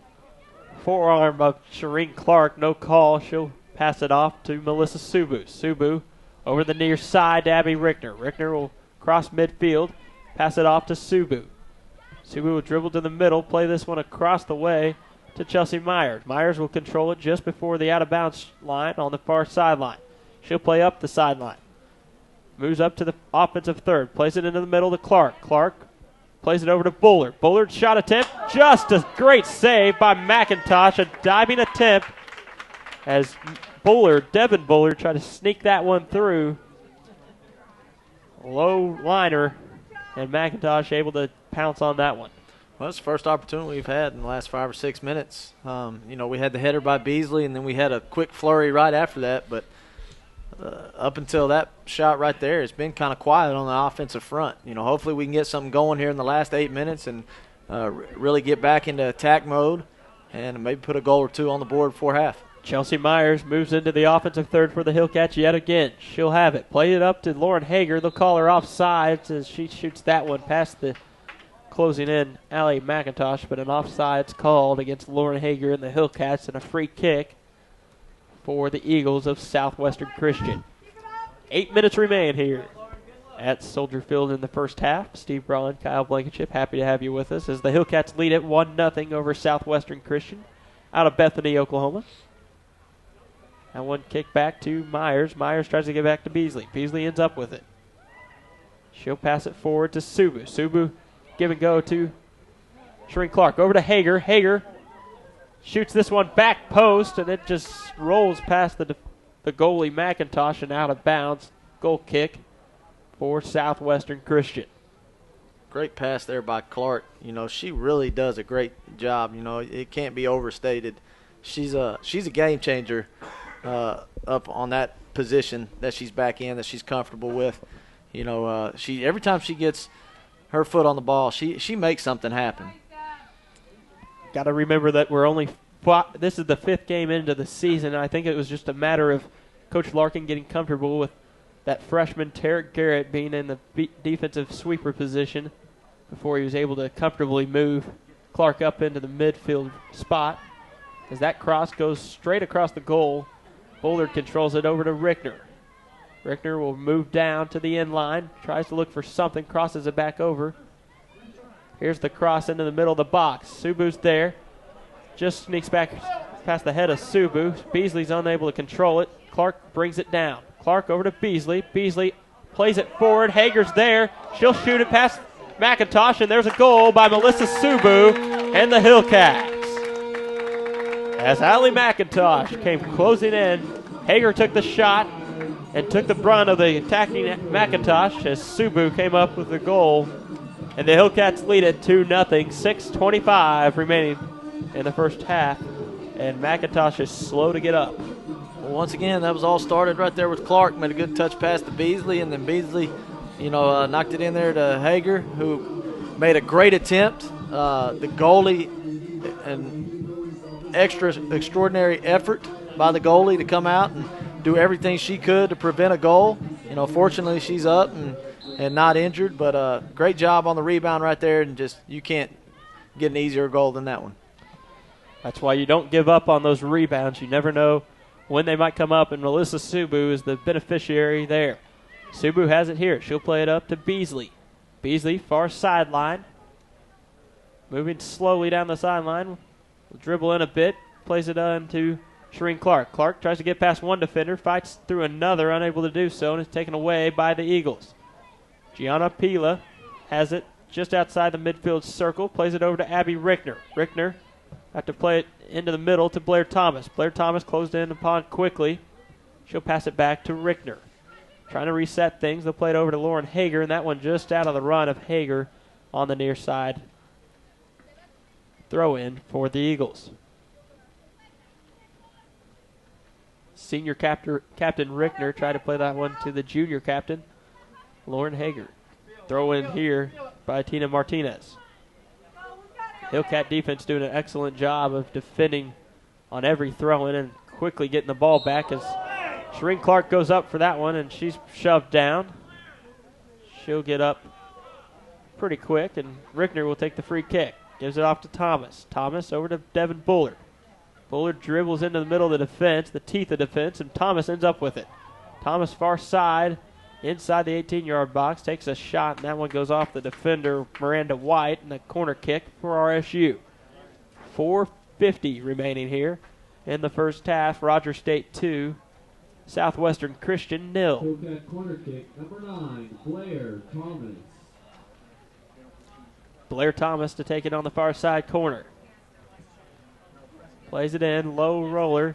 forearm of Shireen Clark. No call. She'll pass it off to Melissa Subu. Subu over the near side to Abby Rickner. Rickner will cross midfield, pass it off to Subu. Subu will dribble to the middle, play this one across the way to Chelsea Myers. Myers will control it just before the out-of-bounds line on the far sideline. She'll play up the sideline. Moves up to the offensive third. Plays it into the middle to Clark. Clark plays it over to Bullard. Bullard's shot attempt. Just a great save by McIntosh. A diving attempt as Devin Bullard, tried to sneak that one through. Low liner, and McIntosh able to pounce on that one. Well, it's the first opportunity we've had in the last 5 or 6 minutes. You know, we had the header by Beasley, and then we had a quick flurry right after that. But up until that shot right there, it's been kind of quiet on the offensive front. You know, hopefully we can get something going here in the last 8 minutes and really get back into attack mode and maybe put a goal or two on the board before half. Chelsea Myers moves into the offensive third for the Hillcats yet again. She'll have it. Play it up to Lauren Hager. They'll call her offsides as she shoots that one past the closing in Allie McIntosh, but an offside's called against Lauren Hager and the Hillcats, and a free kick for the Eagles of Southwestern Christian. 8 minutes remain here at Soldier Field in the first half. Steve Braun, Kyle Blankenship, happy to have you with us as the Hillcats lead it 1-0 over Southwestern Christian out of Bethany, Oklahoma. And one kick back to Myers. Myers tries to get back to Beasley. Beasley ends up with it. She'll pass it forward to Subu. Subu give and go to Shireen Clark. Over to Hager. Hager shoots this one back post, and it just rolls past the goalie McIntosh and out of bounds. Goal kick for Southwestern Christian. Great pass there by Clark. You know, she really does a great job. You know, it can't be overstated. She's a game changer up on that position that she's back in, that she's comfortable with. She every time she gets her foot on the ball, she makes something happen. Got to remember that this is the 5th game into the season. I think it was just a matter of Coach Larkin getting comfortable with that freshman Tarek Garrett being in the defensive sweeper position before he was able to comfortably move Clark up into the midfield spot. As that cross goes straight across the goal, Bullard controls it over to Rickner. Rickner will move down to the end line, tries to look for something, crosses it back over. Here's the cross into the middle of the box. Subu's there. Just sneaks back past the head of Subu. Beasley's unable to control it. Clark brings it down. Clark over to Beasley. Beasley plays it forward. Hager's there. She'll shoot it past McIntosh, and there's a goal by Melissa Subu and the Hillcats. As Allie McIntosh came closing in, Hager took the shot and took the brunt of the attacking McIntosh as Subu came up with the goal. And the Hillcats lead it 2-0, 6:25 remaining in the first half. And McIntosh is slow to get up. Well, once again, that was all started right there with Clark. Made a good touch pass to Beasley, and then Beasley, knocked it in there to Hager, who made a great attempt. The goalie, an extraordinary effort by the goalie to come out and do everything she could to prevent a goal. Fortunately, she's up and not injured, but great job on the rebound right there, and just you can't get an easier goal than that one. That's why you don't give up on those rebounds. You never know when they might come up, and Melissa Subu is the beneficiary there. Subu has it here. She'll play it up to Beasley. Beasley, far sideline. Moving slowly down the sideline. Will dribble in a bit. Plays it on to Shireen Clark. Clark tries to get past one defender. Fights through another, unable to do so, and is taken away by the Eagles. Gianna Pila has it just outside the midfield circle. Plays it over to Abby Rickner. Rickner have to play it into the middle to Blair Thomas. Blair Thomas closed in upon quickly. She'll pass it back to Rickner. Trying to reset things. They'll play it over to Lauren Hager, and that one just out of the run of Hager on the near side. Throw in for the Eagles. Senior Captain Rickner tried to play that one to the junior captain, Lauren Hager. Throw in here by Tina Martinez. Hillcat defense doing an excellent job of defending on every throw-in and quickly getting the ball back as Shireen Clark goes up for that one, and she's shoved down. She'll get up pretty quick, and Rickner will take the free kick. Gives it off to Thomas. Thomas over to Devin Bullard. Bullard dribbles into the middle of the defense, the teeth of defense, and Thomas ends up with it. Thomas far side, inside the 18-yard box, takes a shot, and that one goes off the defender, Miranda White, and a corner kick for RSU. 4:50 remaining here in the first half. Roger State 2, Southwestern Christian 0. Hillcat corner kick, number 9, Blair Thomas. Blair Thomas to take it on the far side corner. Plays it in, low roller,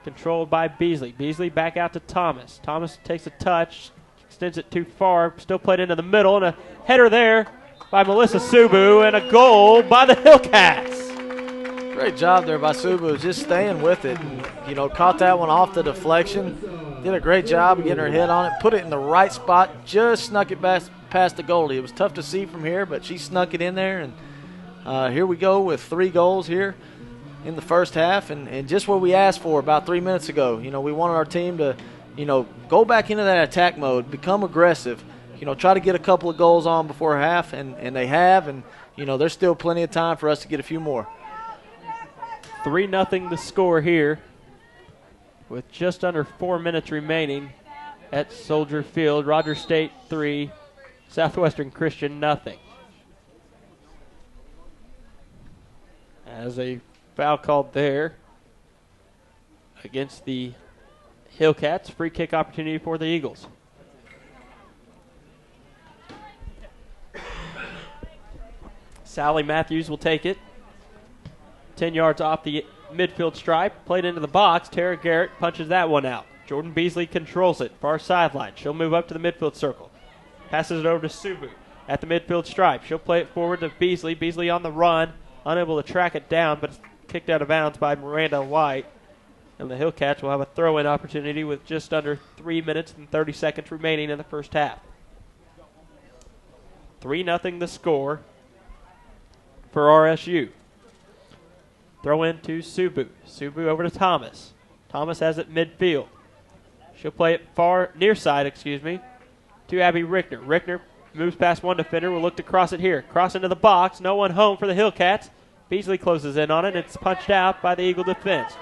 controlled by Beasley. Beasley back out to Thomas. Thomas takes a touch, extends it too far, still played into the middle, and a header there by Melissa Subu, and a goal by the Hillcats. Great job there by Subu, just staying with it. And, caught that one off the deflection. Did a great job of getting her head on it, put it in the right spot, just snuck it past the goalie. It was tough to see from here, but she snuck it in there, and here we go with 3 goals here in the first half, and just what we asked for about 3 minutes ago. We wanted our team to, go back into that attack mode, become aggressive, try to get a couple of goals on before half, and they have, and, there's still plenty of time for us to get a few more. 3-0 the score here with just under 4 minutes remaining at Soldier Field. Roger State 3, Southwestern Christian 0. As a foul called there against the Hillcats. Free kick opportunity for the Eagles. Sally Matthews will take it. 10 yards off the midfield stripe. Played into the box. Tara Garrett punches that one out. Jordan Beasley controls it. Far sideline. She'll move up to the midfield circle. Passes it over to Subu at the midfield stripe. She'll play it forward to Beasley. Beasley on the run. Unable to track it down, but it's kicked out of bounds by Miranda White. And the Hillcats will have a throw-in opportunity with just under 3 minutes and 30 seconds remaining in the first half. 3-0 the score for RSU. Throw in to Subu. Subu over to Thomas. Thomas has it midfield. She'll play it near side, to Abby Rickner. Rickner moves past one defender. Will look to cross it here. Cross into the box. No one home for the Hillcats. Beasley closes in on it. It's punched out by the Eagle defense.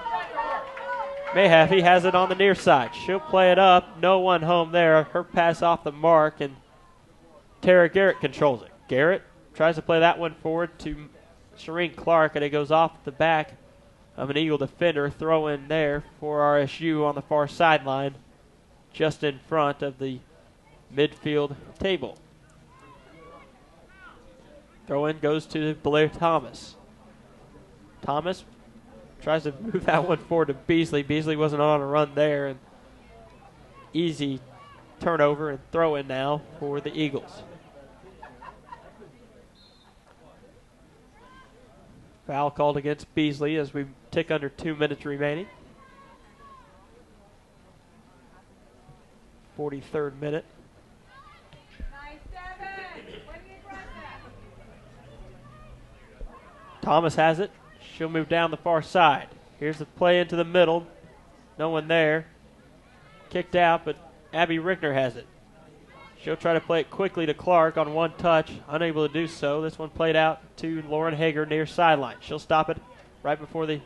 Mayhaffey has it on the near side. She'll play it up. No one home there. Her pass off the mark, and Tara Garrett controls it. Garrett tries to play that one forward to Shireen Clark, and it goes off the back of an Eagle defender. Throw in there for RSU on the far sideline, just in front of the midfield table. Throw in goes to Blair Thomas. Thomas tries to move that one forward to Beasley. Beasley wasn't on a run there, and easy turnover and throw in now for the Eagles. Foul called against Beasley as we tick under 2 minutes remaining. 43rd minute. Thomas has it. She'll move down the far side. Here's the play into the middle. No one there. Kicked out, but Abby Rickner has it. She'll try to play it quickly to Clark on one touch. Unable to do so. This one played out to Lauren Hager near sideline. She'll stop it right before the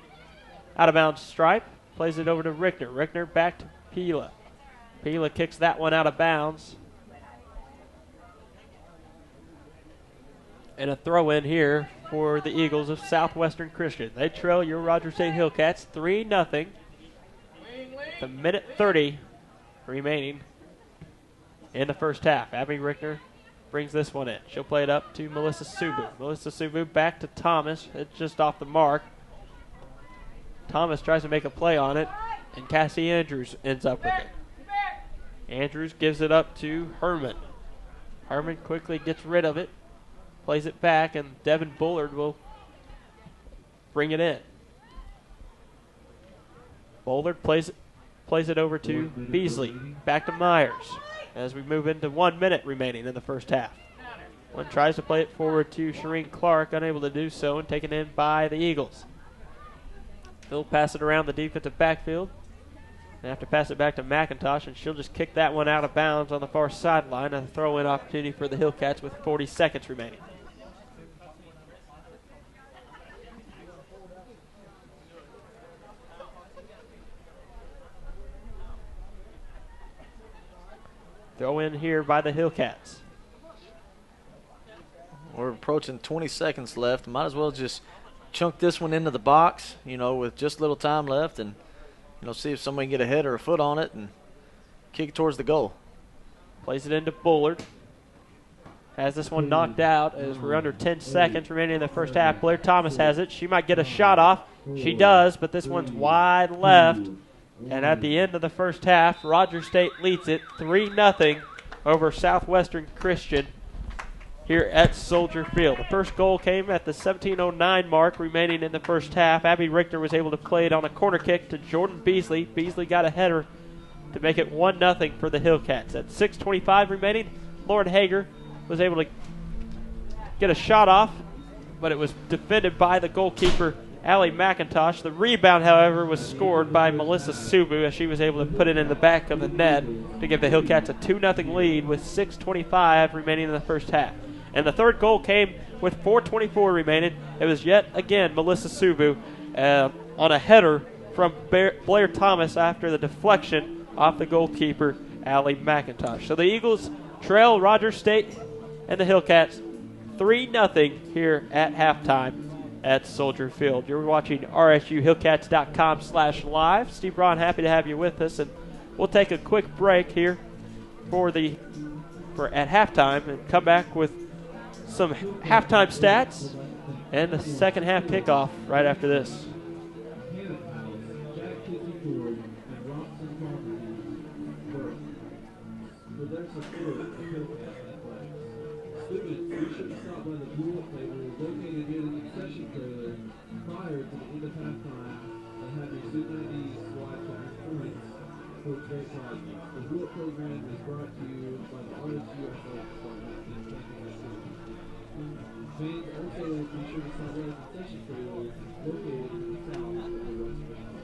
out-of-bounds stripe. Plays it over to Rickner. Rickner back to Pila. Pila kicks that one out of bounds. And a throw in here for the Eagles of Southwestern Christian. They trail your Rogers State Hillcats 3-0. The minute 30 remaining in the first half. Abby Rickner brings this one in. She'll play it up to Melissa Subu. Melissa Subu back to Thomas. It's just off the mark. Thomas tries to make a play on it, and Cassie Andrews ends up with it. Andrews gives it up to Herman. Herman quickly gets rid of it, plays it back, and Devin Bullard will bring it in. Bullard plays it over to Beasley. Back to Myers as we move into 1 minute remaining in the first half. One tries to play it forward to Shireen Clark, unable to do so, and taken in by the Eagles. They'll pass it around the defensive backfield. They have to pass it back to McIntosh, and she'll just kick that one out of bounds on the far sideline. A throw-in opportunity for the Hillcats with 40 seconds remaining. Throw in here by the Hillcats. We're approaching 20 seconds left. Might as well just chunk this one into the box, with just little time left, and see if somebody can get a head or a foot on it and kick it towards the goal. Plays it into Bullard. Has this one knocked out as we're under 10 seconds remaining in the first half. Blair Thomas has it. She might get a shot off. She does, but this one's wide left. And at the end of the first half, Rogers State leads it 3-0 over Southwestern Christian here at Soldier Field. The first goal came at the 17:09 mark remaining in the first half. Abby Richter was able to play it on a corner kick to Jordan Beasley. Beasley got a header to make it 1-0 for the Hillcats. At 6:25 remaining, Lauren Hager was able to get a shot off, but it was defended by the goalkeeper, Allie McIntosh. The rebound, however, was scored by Melissa Subu as she was able to put it in the back of the net to give the Hillcats a 2-0 lead with 6:25 remaining in the first half. And the third goal came with 4:24 remaining. It was yet again Melissa Subu on a header from Blair Thomas after the deflection off the goalkeeper, Allie McIntosh. So the Eagles trail Rogers State and the Hillcats 3-0 here at halftime at Soldier Field. You're watching rsuhillcats.com/live. Steve Braun, happy to have you with us, and we'll take a quick break here for at halftime and come back with some halftime stats and the second half kickoff right after this. and have your student ID slide to earn points towards great prizes. The Hillcat program is brought to you by the RSU Athletic Department and Campus City. Fans also be sure to stop by the concession trailers located to the south of the restaurant.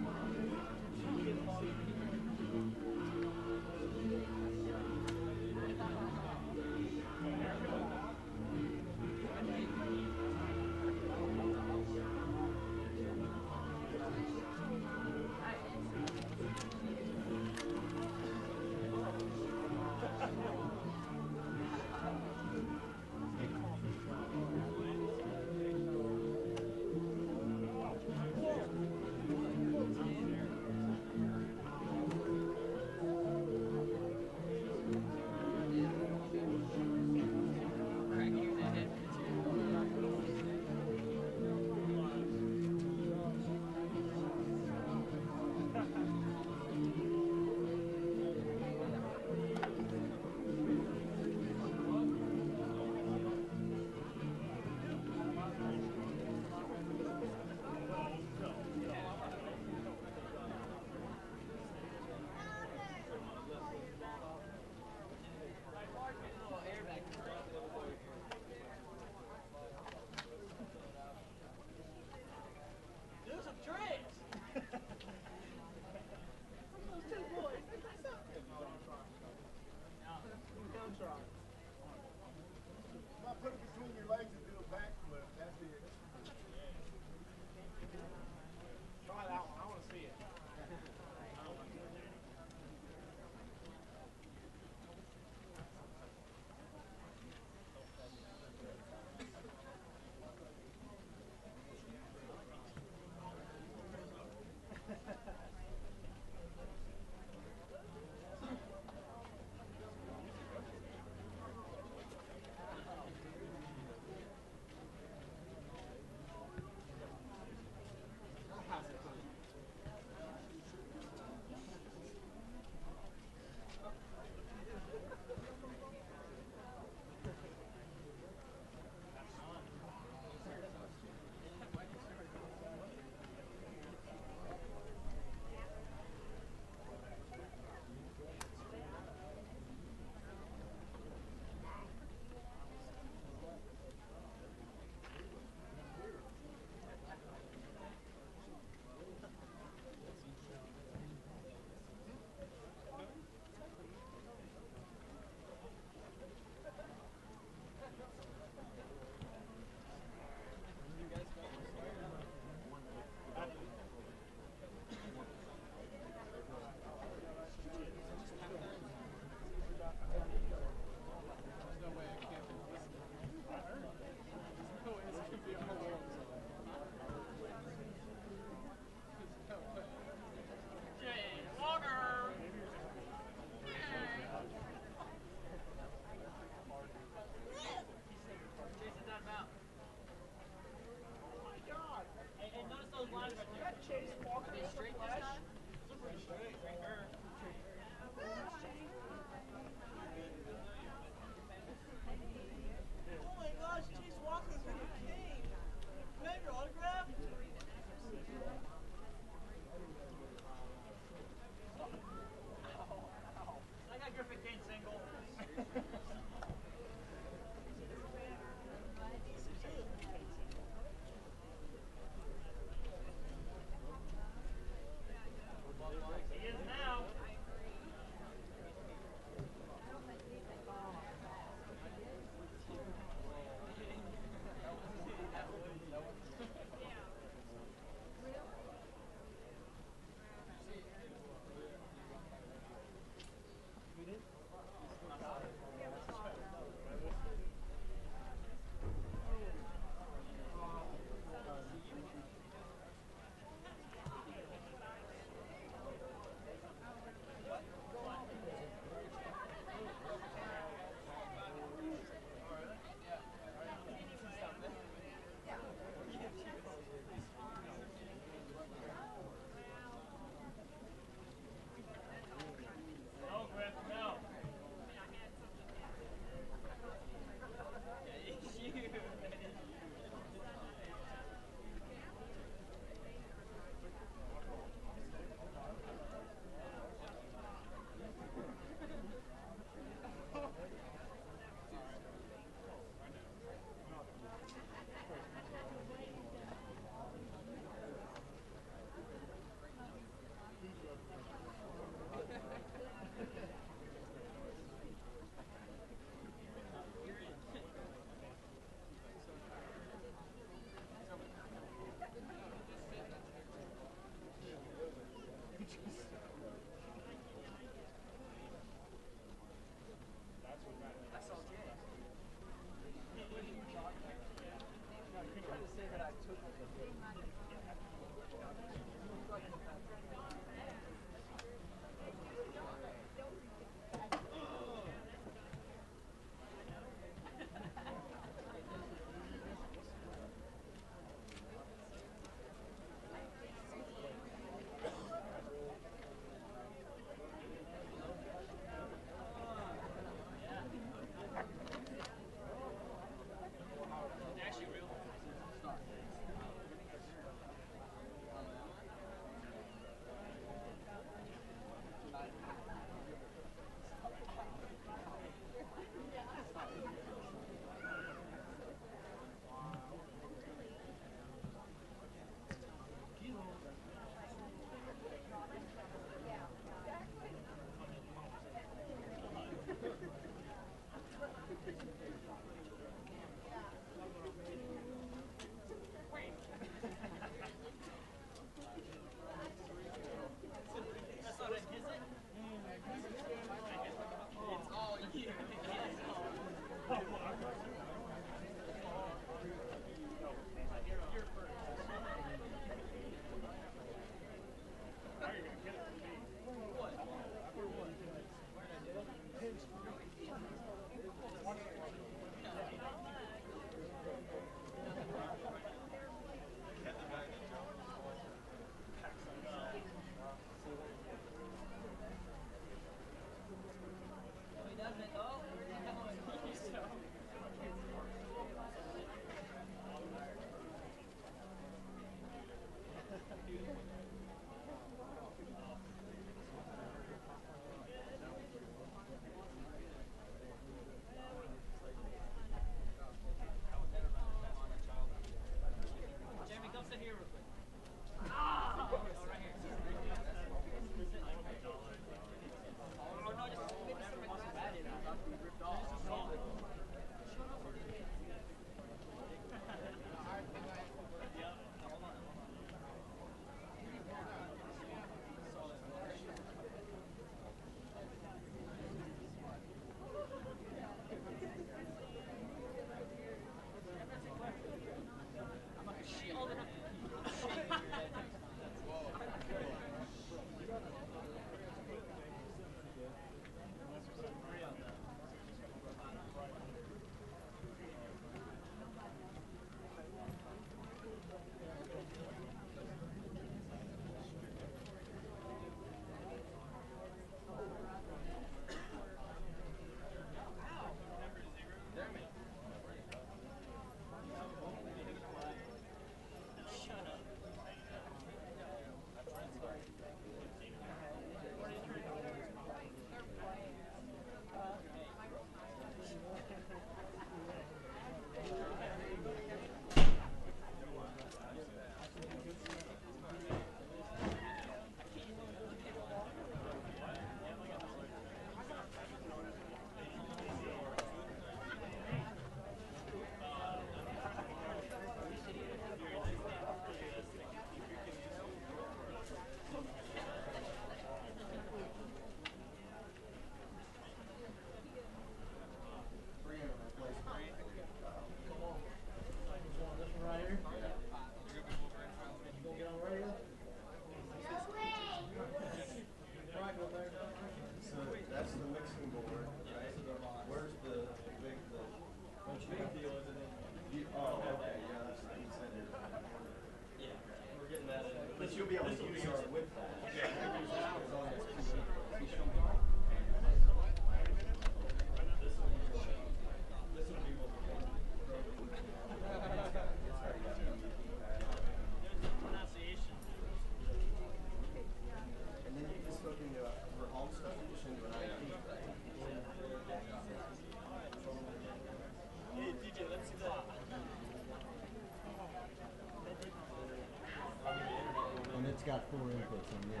And it's got 4 inputs on this.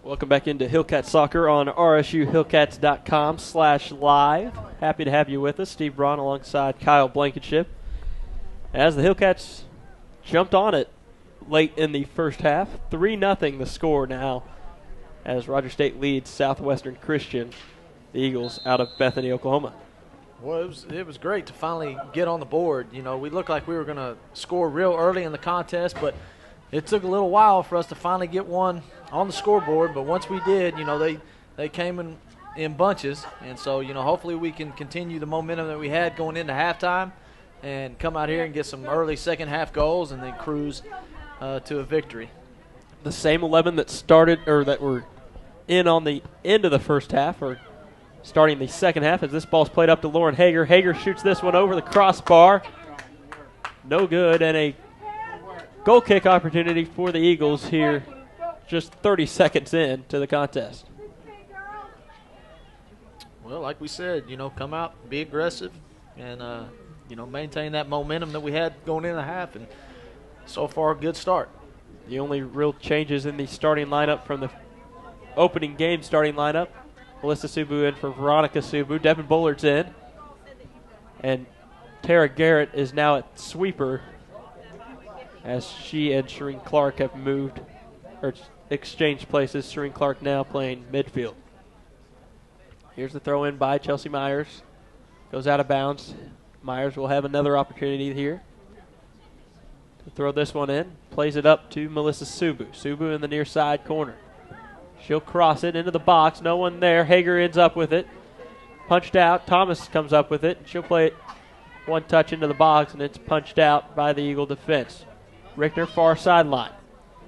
Welcome back into Hillcat Soccer on rsuhillcats.com/live. Happy to have you with us. Steve Braun alongside Kyle Blankenship. As the Hillcats jumped on it late in the first half, 3-0 the score now as Roger State leads Southwestern Christian, the Eagles, out of Bethany, Oklahoma. Well, it was great to finally get on the board. You know, we looked like we were going to score real early in the contest, but it took a little while for us to finally get one on the scoreboard. But once we did, you know, they came in bunches. And so, you know, hopefully we can continue the momentum that we had going into halftime and come out here and get some early second half goals and then cruise to a victory. The same 11 that started or that were in on the end of the first half or starting the second half as this ball's played up to Lauren Hager. Hager shoots this one over the crossbar. No good, and a goal kick opportunity for the Eagles here just 30 seconds in to the contest. Well, like we said, you know, come out, be aggressive, and, you know, maintain that momentum that we had going into the half, and so far a good start. The only real changes in the starting lineup from the opening game starting lineup, Melissa Subu in for Veronica Subu. Devin Bullard's in. And Tara Garrett is now at sweeper as she and Shireen Clark have moved or exchanged places. Shireen Clark now playing midfield. Here's the throw in by Chelsea Myers. Goes out of bounds. Myers will have another opportunity here. Throw this one in. Plays it up to Melissa Subu. Subu in the near side corner. She'll cross it into the box. No one there. Hager ends up with it. Punched out. Thomas comes up with it. She'll play it one touch into the box, and it's punched out by the Eagle defense. Richter far sideline.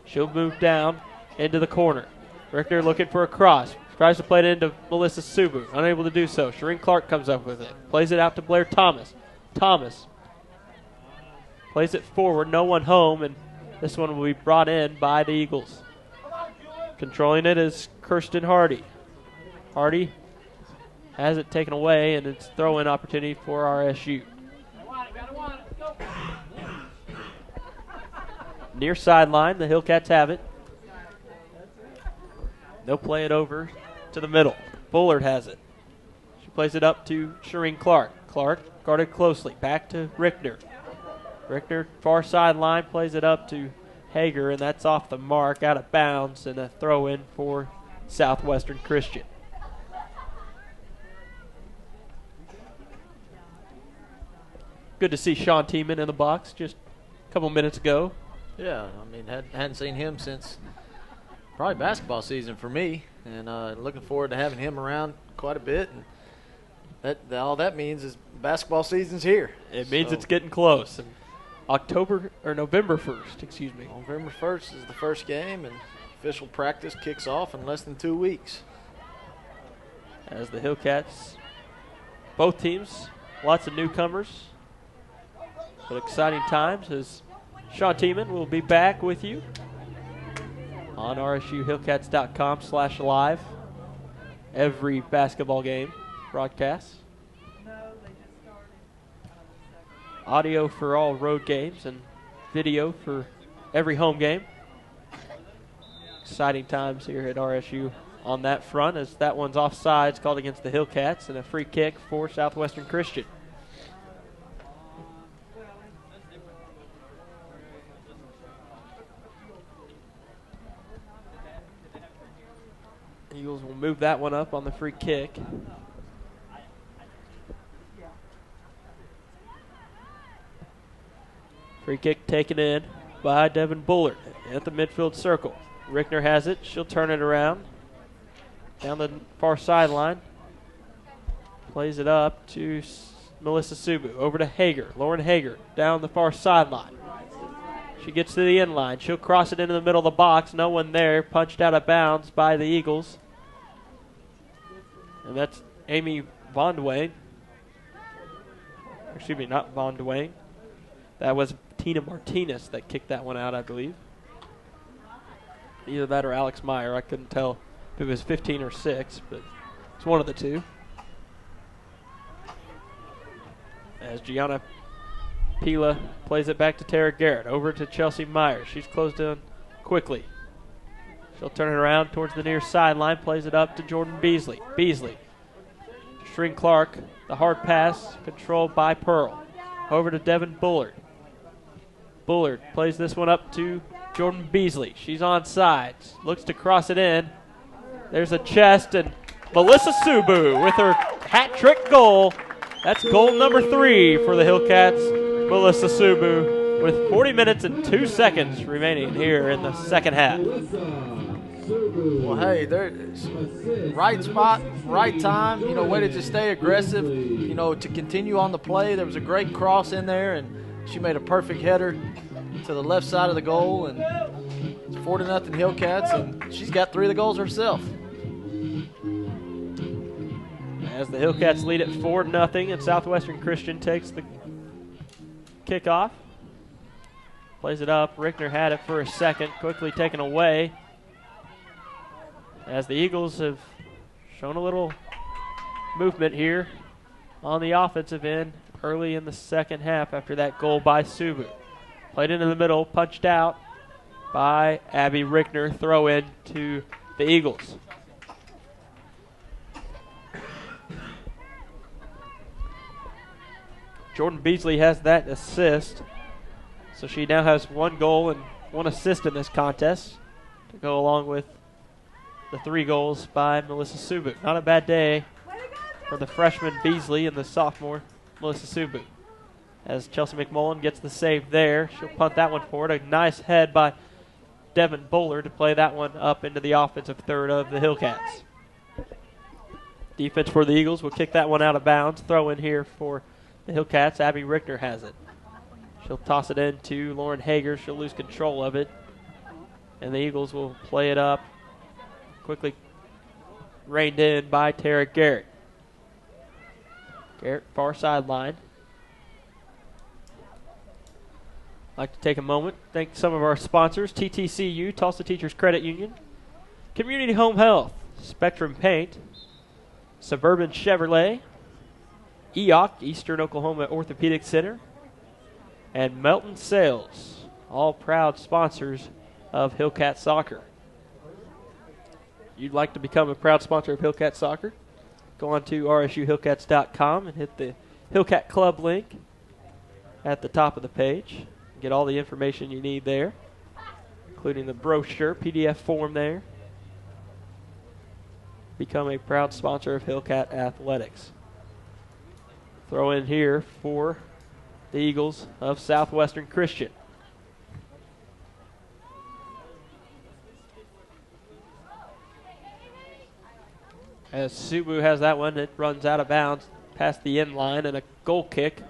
She'll move down into the corner. Richter looking for a cross. Tries to play it into Melissa Subu. Unable to do so. Shireen Clark comes up with it. Plays it out to Blair Thomas. Thomas plays it forward. No one home, and this one will be brought in by the Eagles. Controlling it is Kirsten Hardy. Hardy has it taken away, and it's throw-in opportunity for RSU. Near sideline, the Hillcats have it. They'll play it over to the middle. Bullard has it. She plays it up to Shireen Clark. Clark guarded closely. Back to Richter. Richter, far sideline, plays it up to Hager, and that's off the mark, out of bounds, and a throw-in for Southwestern Christian. Good to see Sean Tiemann in the box just a couple minutes ago. Yeah, I mean, hadn't seen him since probably basketball season for me, and looking forward to having him around quite a bit. And all that means is basketball season's here. It means it's getting close. And November 1st, excuse me. November 1st is the first game, and official practice kicks off in less than 2 weeks. As the Hillcats, both teams, lots of newcomers, but exciting times as Sean Tiemann will be back with you on rsuhillcats.com/live. Every basketball game broadcast. Audio for all road games and video for every home game. Exciting times here at RSU on that front, as that one's offsides called against the Hillcats, and a free kick for Southwestern Christian. Eagles will move that one up on the free kick. Free kick taken in by Devin Bullard at the midfield circle. Rickner has it. She'll turn it around down the far sideline. Plays it up to Melissa Subu. Over to Hager. Lauren Hager down the far sideline. She gets to the end line. She'll cross it into the middle of the box. No one there. Punched out of bounds by the Eagles. And that's Amy Von Duane. Excuse me, not Von Duane. That was Tina Martinez that kicked that one out, I believe. Either that or Alex Meyer. I couldn't tell if it was 15 or 6, but it's one of the two. As Gianna Pila plays it back to Tara Garrett. Over to Chelsea Meyer. She's closed in quickly. She'll turn it around towards the near sideline. Plays it up to Jordan Beasley. Shireen Clark. The hard pass controlled by Pearl. Over to Devin Bullard. Bullard plays this one up to Jordan Beasley. She's on sides. Looks to cross it in. There's a chest, and Melissa Subu with her hat-trick goal. That's goal number 3 for the Hillcats. Melissa Subu with 40 minutes and 2 seconds remaining here in the second half. Well, hey, there's right spot, right time. You know, way to just stay aggressive. You know, to continue on the play. There was a great cross in there, and she made a perfect header to the left side of the goal, and it's 4-0 Hillcats, and she's got 3 of the goals herself. As the Hillcats lead at 4-0, and Southwestern Christian takes the kickoff. Plays it up. Rickner had it for a second, quickly taken away. As the Eagles have shown a little movement here on the offensive end early in the second half after that goal by Subu. Played into the middle, punched out by Abby Rickner. Throw in to the Eagles. Jordan Beasley has that assist, so she now has 1 goal and 1 assist in this contest to go along with the 3 goals by Melissa Subu. Not a bad day for the freshman Beasley and the sophomore Melissa Subu. as Chelsea McMullen gets the save there. She'll punt that one forward. A nice head by Devin Bowler to play that one up into the offensive third of the Hillcats. Defense for the Eagles will kick that one out of bounds. Throw in here for the Hillcats. Abby Richter has it. She'll toss it in to Lauren Hager. She'll lose control of it. And the Eagles will play it up. Quickly reined in by Tara Garrett. Garrett, far sideline. I'd like to take a moment, thank some of our sponsors, TTCU, Tulsa Teachers Credit Union, Community Home Health, Spectrum Paint, Suburban Chevrolet, EOC, Eastern Oklahoma Orthopedic Center, and Melton Sales, all proud sponsors of Hillcat Soccer. You'd like to become a proud sponsor of Hillcat Soccer? Go on to rsuhillcats.com and hit the Hillcat Club link at the top of the page. Get all the information you need there, including the brochure, PDF form there. Become a proud sponsor of Hillcat Athletics. Throw in here for the Eagles of Southwestern Christian. As Subu has that one, it runs out of bounds past the end line, and a goal kick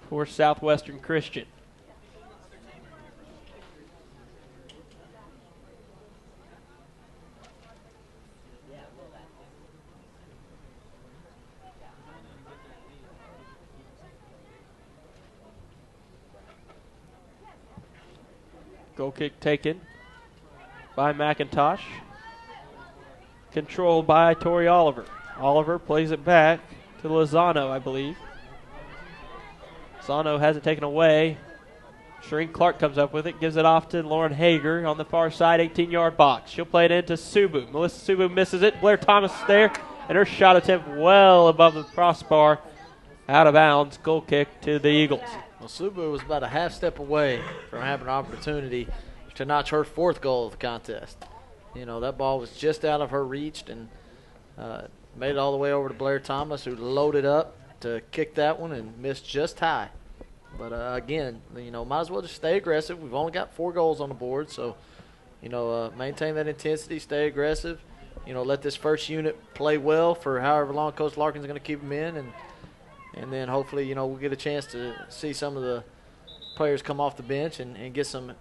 for Southwestern Christian. Goal kick taken by McIntosh. Controlled by Tori Oliver. Oliver plays it back to Lozano, I believe. Lozano has it taken away. Shireen Clark comes up with it, gives it off to Lauren Hager on the far side, 18-yard box. She'll play it into Subu. Melissa Subu misses it. Blair Thomas is there, and her shot attempt well above the crossbar. Out of bounds, goal kick to the Eagles. Well, Subu was about a half step away from having an opportunity to notch her fourth goal of the contest. You know, that ball was just out of her reach and made it all the way over to Blair Thomas, who loaded up to kick that one and missed just high. But, again, you know, might as well just stay aggressive. We've only got 4 goals on the board, so, you know, maintain that intensity, stay aggressive. You know, let this first unit play well for however long Coach Larkin's going to keep them in. And then hopefully, you know, we'll get a chance to see some of the players come off the bench and get some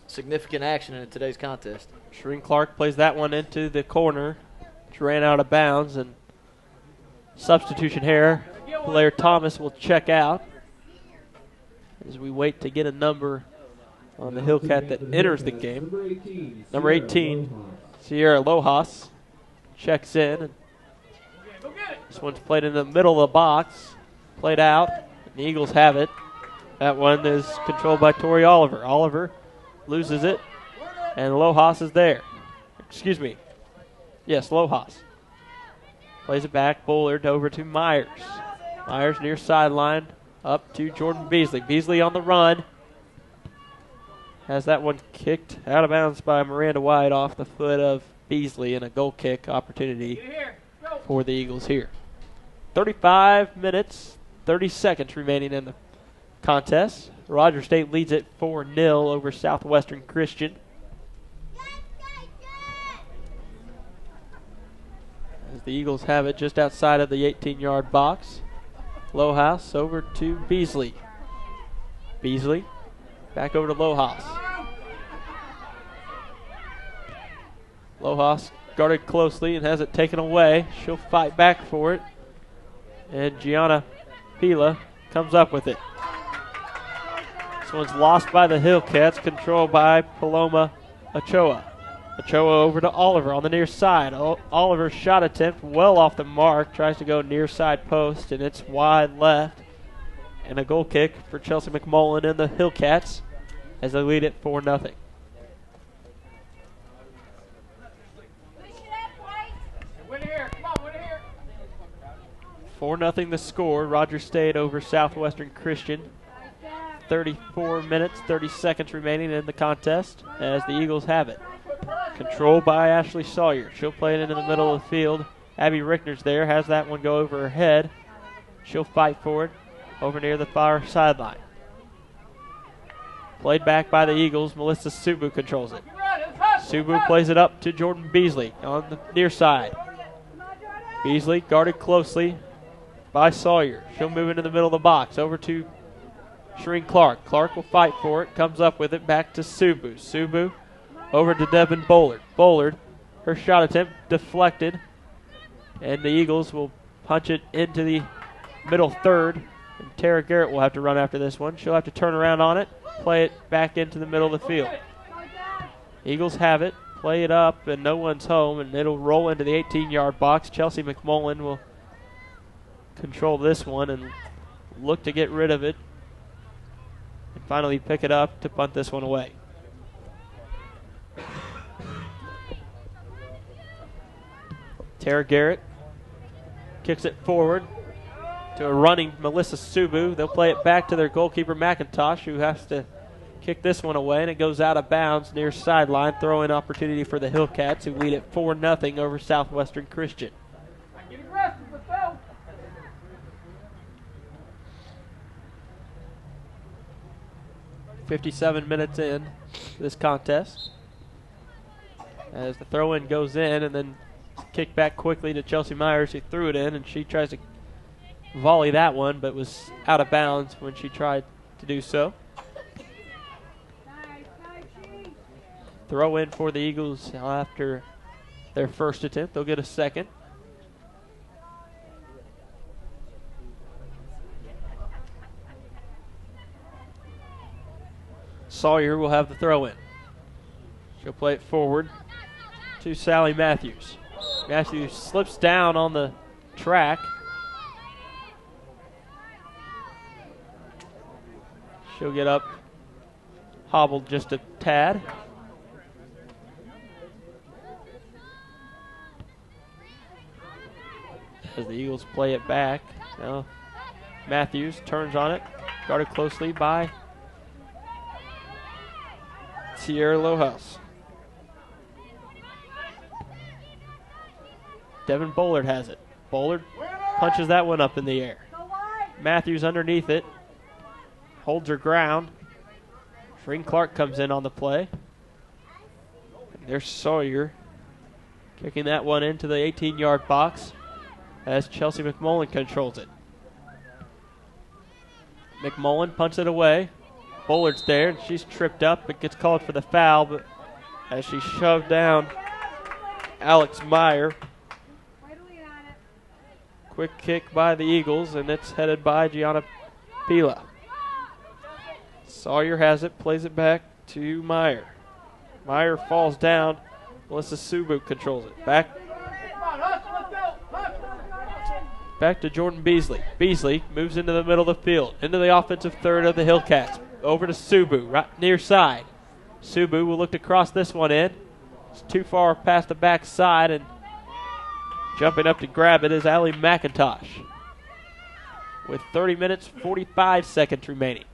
significant action in today's contest. Shireen Clark plays that one into the corner, which ran out of bounds, and substitution here. Blair Thomas will check out as we wait to get a number on the Hillcat that enters the game. Number 18, Sierra Lojas, checks in. And this one's played in the middle of the box, played out, and the Eagles have it. That one is controlled by Tori Oliver. Oliver loses it, and Lojas is there. Excuse me. Yes, Lojas. Plays it back, Bullard over to Myers. Myers near sideline, up to Jordan Beasley. Beasley on the run. Has that one kicked out of bounds by Miranda White off the foot of Beasley, and a goal kick opportunity for the Eagles here. 35 minutes, 30 seconds remaining in the contest. Rogers State leads it 4-0 over Southwestern Christian. As the Eagles have it just outside of the 18-yard box. Lojas over to Beasley. Beasley back over to Lojas. Lojas guarded closely and has it taken away. She'll fight back for it. And Gianna Pila comes up with it. This one's lost by the Hillcats, controlled by Paloma Ochoa. Ochoa over to Oliver on the near side. Oliver's shot attempt well off the mark, tries to go near side post, and it's wide left. And a goal kick for Chelsea McMullen and the Hillcats as they lead it 4-0. Win here, come on, win here. 4-0 the score. Rogers State over Southwestern Christian. 34 minutes, 30 seconds remaining in the contest as the Eagles have it. Controlled by Ashley Sawyer. She'll play it into the middle of the field. Abby Rickner's there, has that one go over her head. She'll fight for it. over near the far sideline. Played back by the Eagles. Melissa Subu controls it. Subu plays it up to Jordan Beasley on the near side. Beasley guarded closely by Sawyer. She'll move into the middle of the box. Over to Shereen Clark. Clark will fight for it. Comes up with it. Back to Subu. Subu over to Devin Bullard. Bullard, her shot attempt deflected. And the Eagles will punch it into the middle third. And Tara Garrett will have to run after this one. She'll have to turn around on it. Play it back into the middle of the field. Eagles have it. Play it up, and no one's home, and it'll roll into the 18-yard box. Chelsea McMullen will control this one and look to get rid of it and finally pick it up to punt this one away. Tara Garrett kicks it forward to a running Melissa Subu. They'll play it back to their goalkeeper McIntosh, who has to kick this one away, and it goes out of bounds near sideline. Throw-in opportunity for the Hillcats, who lead it 4-0 over Southwestern Christian. 57 minutes in this contest as the throw-in goes in, and then kick back quickly to Chelsea Myers, who threw it in, and she tries to volley that one, but was out of bounds when she tried to do so. Throw in for the Eagles after their first attempt. They'll get a second. Sawyer will have the throw in. She'll play it forward to Sally Matthews. Matthews slips down on the track. She'll get up, hobbled just a tad. As the Eagles play it back. Now Matthews turns on it, guarded closely by Sierra Lohaus. Devin Bullard has it. Bullard punches that one up in the air. Matthews underneath it. Holds her ground. Shereen Clark comes in on the play. And there's Sawyer kicking that one into the 18-yard box as Chelsea McMullen controls it. McMullen punts it away. Bullard's there, and she's tripped up. It gets called for the foul, but as she shoved down Alex Meyer. Quick kick by the Eagles, and it's headed by Gianna Pila. Sawyer has it, plays it back to Meyer. Meyer falls down. Melissa Subu controls it. Back to Jordan Beasley. Beasley moves into the middle of the field, into the offensive third of the Hillcats. Over to Subu, right near side. Subu will look to cross this one in. It's too far past the back side, and jumping up to grab it is Allie McIntosh. With 30 minutes, 45 seconds remaining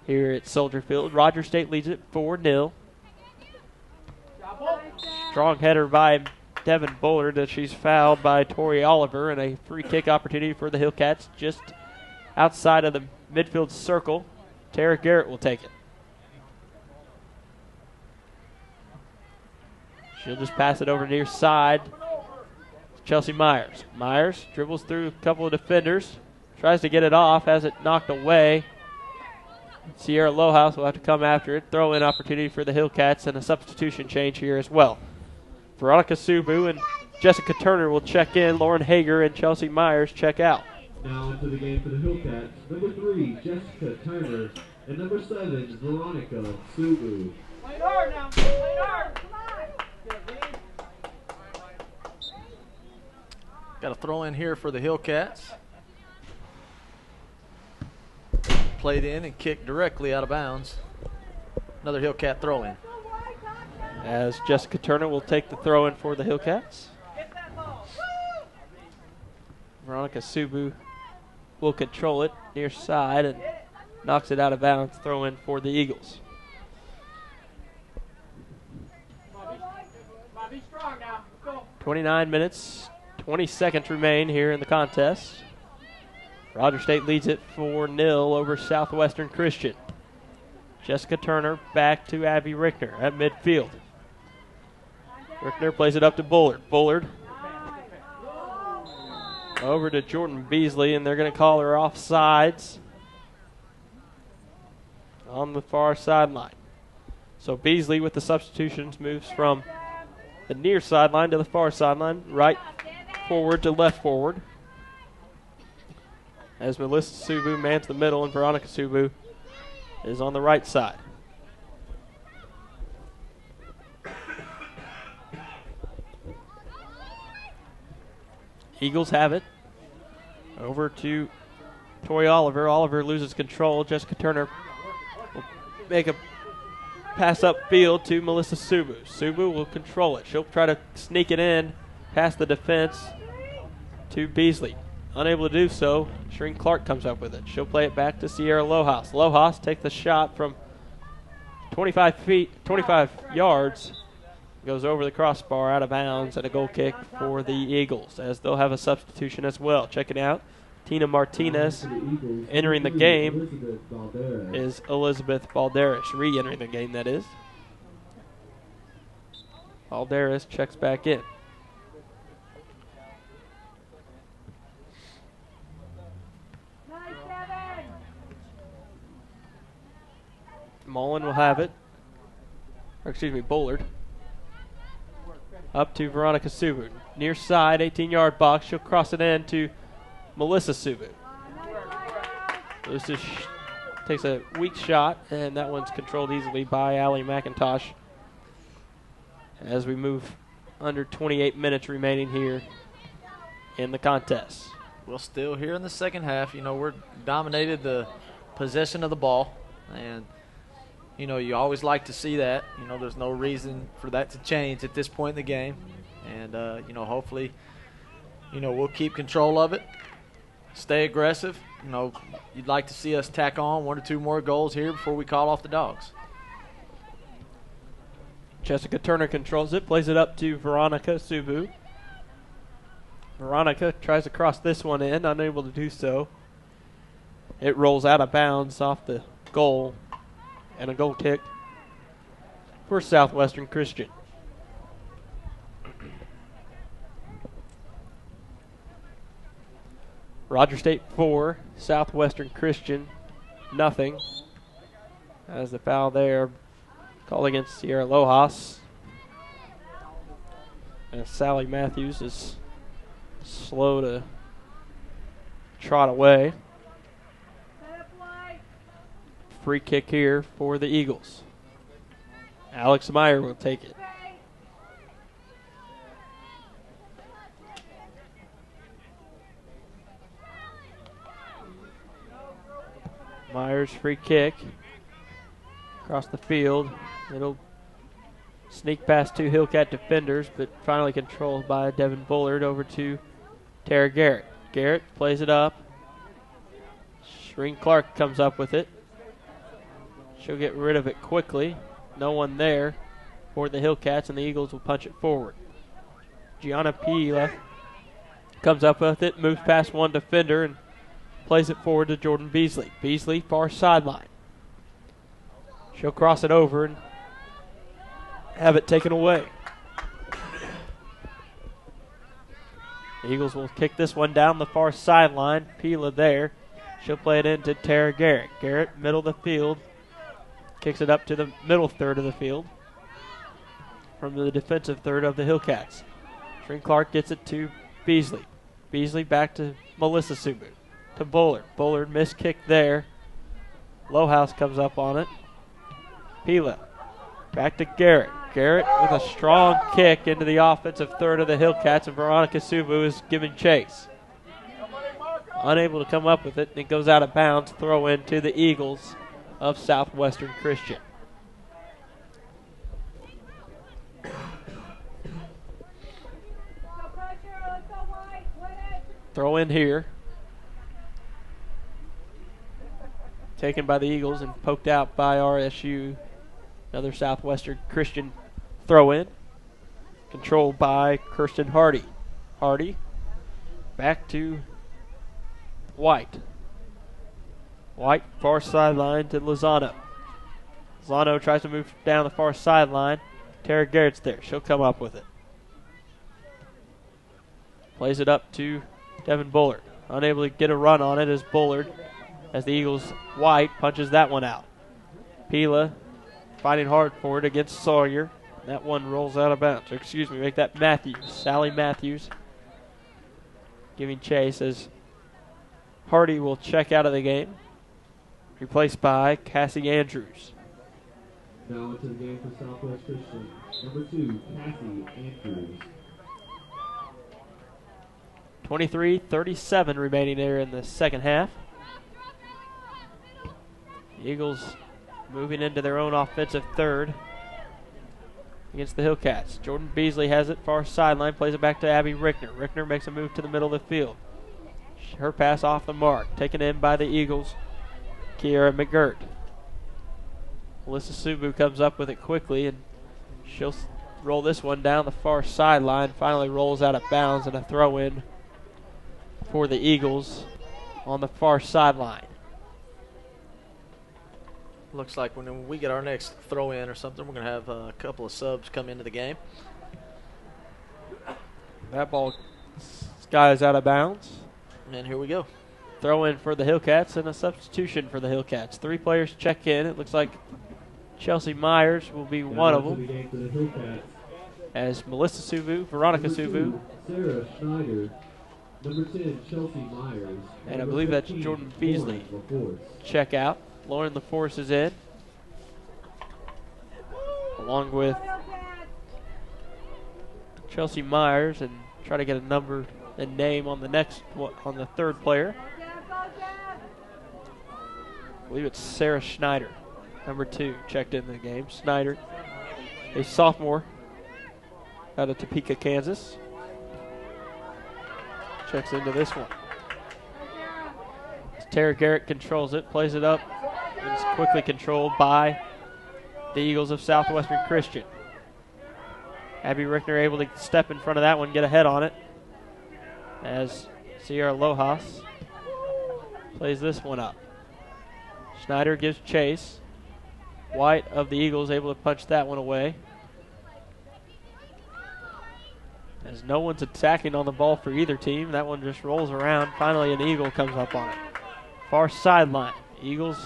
here at Soldier Field. Rogers State leads it 4-0. Strong header by Devin Bullard as she's fouled by Tori Oliver, and a free kick opportunity for the Hillcats just outside of the midfield circle. Tara Garrett will take it. She'll just pass it over near side. Chelsea Myers. Myers dribbles through a couple of defenders. Tries to get it off. Has it knocked away. Sierra Lohaus will have to come after it. Throw in opportunity for the Hillcats, and a substitution change here as well. Veronica Subu and Jessica Turner will check in. Lauren Hager and Chelsea Myers check out. Now into the game for the Hillcats, number 3, Jessica Turner, and number 7, Veronica Subu. Play hard now. Play hard. Got a throw in here for the Hillcats. Played in and kicked directly out of bounds. Another Hillcat throw in. As Jessica Turner will take the throw in for the Hillcats. Veronica Subu will control it near side and knocks it out of bounds. Throw in for the Eagles. Be strong now. Go. 29 minutes, 20 seconds remain here in the contest. Roger State leads it 4-0 over Southwestern Christian. Jessica Turner back to Abby Rickner at midfield. Rickner plays it up to Bullard. Bullard over to Jordan Beasley, and they're going to call her offsides on the far sideline. So Beasley with the substitutions moves from the near sideline to the far sideline, right forward to left forward. As Melissa Subu mans the middle and Veronica Subu is on the right side. Eagles have it. Over to Tori Oliver. Oliver loses control. Jessica Turner will make a pass upfield to Melissa Subu. Subu will control it. She'll try to sneak it in past the defense to Beasley. Unable to do so, Shereen Clark comes up with it. She'll play it back to Sierra Lohaus. Lohaus takes the shot from 25 yards. Goes over the crossbar, out of bounds, and a goal kick for the Eagles, as they'll have a substitution as well. Check it out. Tina Martinez entering the game is Elizabeth Balderas. Re-entering the game, that is. Balderas checks back in. Mullen will have it. Or excuse me, Bullard. Up to Veronica Subu. Near side, 18-yard box. She'll cross it in to Melissa Subu. This takes a weak shot, and that one's controlled easily by Allie McIntosh. As we move under 28 minutes remaining here in the contest. Well, still here in the second half. You know, we're dominated the possession of the ball, and you know, you always like to see that. You know, there's no reason for that to change at this point in the game. And, you know, hopefully, you know, we'll keep control of it, stay aggressive. You know, you'd like to see us tack on 1 or 2 more goals here before we call off the Dogs. Jessica Turner controls it, plays it up to Veronica Subu. Veronica tries to cross this one in, unable to do so. It rolls out of bounds off the goal. And a goal kick for Southwestern Christian. Roger State 4, Southwestern Christian nothing. As the foul there called against Sierra Lohaus. And Sally Matthews is slow to trot away. Free kick here for the Eagles. Alex Meyer will take it. Myers free kick across the field. It'll sneak past 2 Hillcat defenders, but finally controlled by Devin Bullard over to Tara Garrett. Garrett plays it up. Shereen Clark comes up with it. She'll get rid of it quickly. No one there for the Hillcats, and the Eagles will punch it forward. Gianna Pila comes up with it, moves past 1 defender, and plays it forward to Jordan Beasley. Beasley, far sideline. She'll cross it over and have it taken away. The Eagles will kick this one down the far sideline. Pila there. She'll play it into Tara Garrett. Garrett, middle of the field. Kicks it up to the middle third of the field from the defensive third of the Hillcats. Shereen Clark gets it to Beasley. Beasley back to Melissa Subu. To Bullard. Bullard missed kick there. Lohaus comes up on it. Pila. Back to Garrett. Garrett with a strong kick into the offensive third of the Hillcats, and Veronica Subu is giving chase. Unable to come up with it, and it goes out of bounds. Throw in to the Eagles of Southwestern Christian. Throw in here. Taken by the Eagles and poked out by RSU. Another Southwestern Christian throw in. Controlled by Kirsten Hardy. Hardy back to White. White, far sideline to Lozano. Lozano tries to move down the far sideline. Tara Garrett's there. She'll come up with it. Plays it up to Devin Bullard. Unable to get a run on it as Bullard, as the Eagles' White punches that one out. Pila fighting hard for it against Sawyer. That one rolls out of bounds. Or excuse me, make that Matthews. Sally Matthews giving chase as Hardy will check out of the game. Replaced by Cassie Andrews. Now into the game for Southwest Christian. Number 2, Cassie Andrews. 23-37 remaining there in the second half. The Eagles moving into their own offensive third against the Hillcats. Jordan Beasley has it far sideline, plays it back to Abby Rickner. Rickner makes a move to the middle of the field. Her pass off the mark, taken in by the Eagles. Kiera McGirt. Melissa Subu comes up with it quickly, and she'll roll this one down the far sideline. Finally rolls out of bounds, and a throw-in for the Eagles on the far sideline. Looks like when we get our next throw-in or something, we're going to have a couple of subs come into the game. That ball skies out of bounds. And here we go. Throw in for the Hillcats and a substitution for the Hillcats. 3 players check in. It looks like Chelsea Myers will be one of them, as Melissa Subu, Veronica Subu, Sarah Schneider, number 10, Chelsea Myers, and I believe that's Jordan Beasley check out. Lauren LaForce is in, along with Chelsea Myers, and try to get a number and name on the third player. I believe it's Sarah Schneider, number 2, checked in the game. Schneider, a sophomore out of Topeka, Kansas, checks into this one. Tara Garrett controls it, plays it up, and it's quickly controlled by the Eagles of Southwestern Christian. Abby Rickner able to step in front of that one, get ahead on it, as Sierra Lojas plays this one up. Schneider gives chase. White of the Eagles able to punch that one away, as no one's attacking on the ball for either team. That one just rolls around. Finally, an Eagle comes up on it. Far sideline. Eagles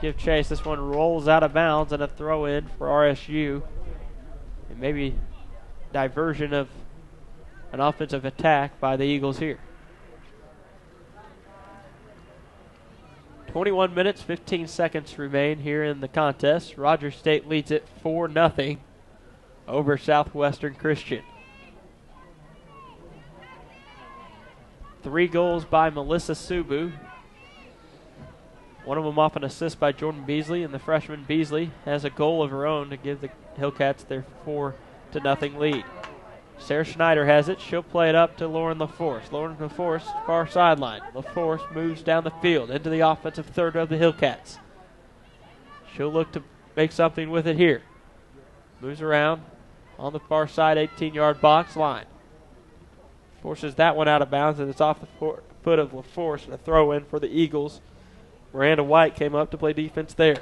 give chase. This one rolls out of bounds, and a throw in for RSU. And maybe diversion of an offensive attack by the Eagles here. 21 minutes, 15 seconds remain here in the contest. Rogers State leads it 4-0 over Southwestern Christian. 3 goals by Melissa Subu. One of them off an assist by Jordan Beasley, and the freshman Beasley has a goal of her own to give the Hillcats their 4-0 lead. Sarah Schneider has it. She'll play it up to Lauren LaForce. Lauren LaForce, far sideline. LaForce moves down the field into the offensive third of the Hillcats. She'll look to make something with it here. Moves around on the far side 18-yard box line. Forces that one out of bounds, and it's off the foot of LaForce, and a throw in for the Eagles. Miranda White came up to play defense there.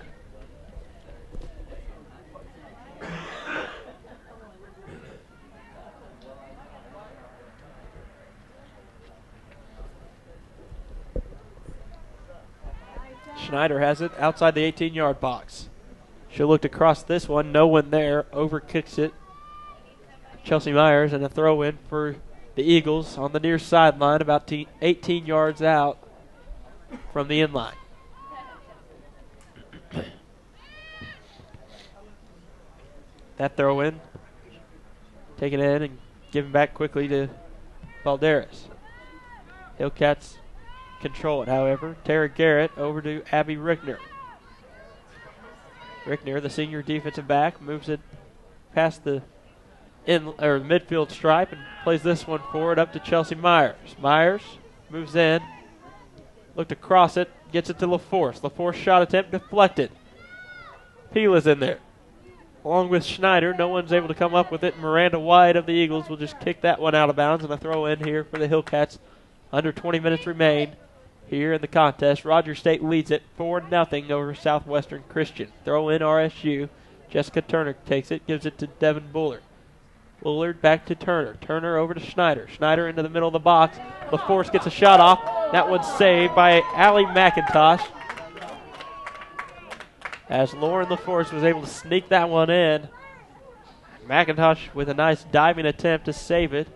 Schneider has it outside the 18-yard box. She'll look to cross this one. No one there. Over kicks it. Chelsea Myers, and a throw in for the Eagles on the near sideline, about 18 yards out from the end line. That throw in, taken in and given back quickly to Valderas. Hillcats control it, however. Tara Garrett over to Abby Rickner. Rickner, the senior defensive back, moves it past the midfield stripe and plays this one forward up to Chelsea Myers. Myers moves in, looked to cross it, gets it to LaForce. LaForce shot attempt deflected. Pila's in there, along with Schneider. No one's able to come up with it. Miranda White of the Eagles will just kick that one out of bounds, and a throw in here for the Hillcats. Under 20 minutes remain here in the contest. Roger State leads it 4-0 over Southwestern Christian. Throw in RSU. Jessica Turner takes it, gives it to Devin Bullard. Bullard back to Turner. Turner over to Schneider. Schneider into the middle of the box. LaForce gets a shot off. That one's saved by Allie McIntosh, as Lauren LaForce was able to sneak that one in. McIntosh with a nice diving attempt to save it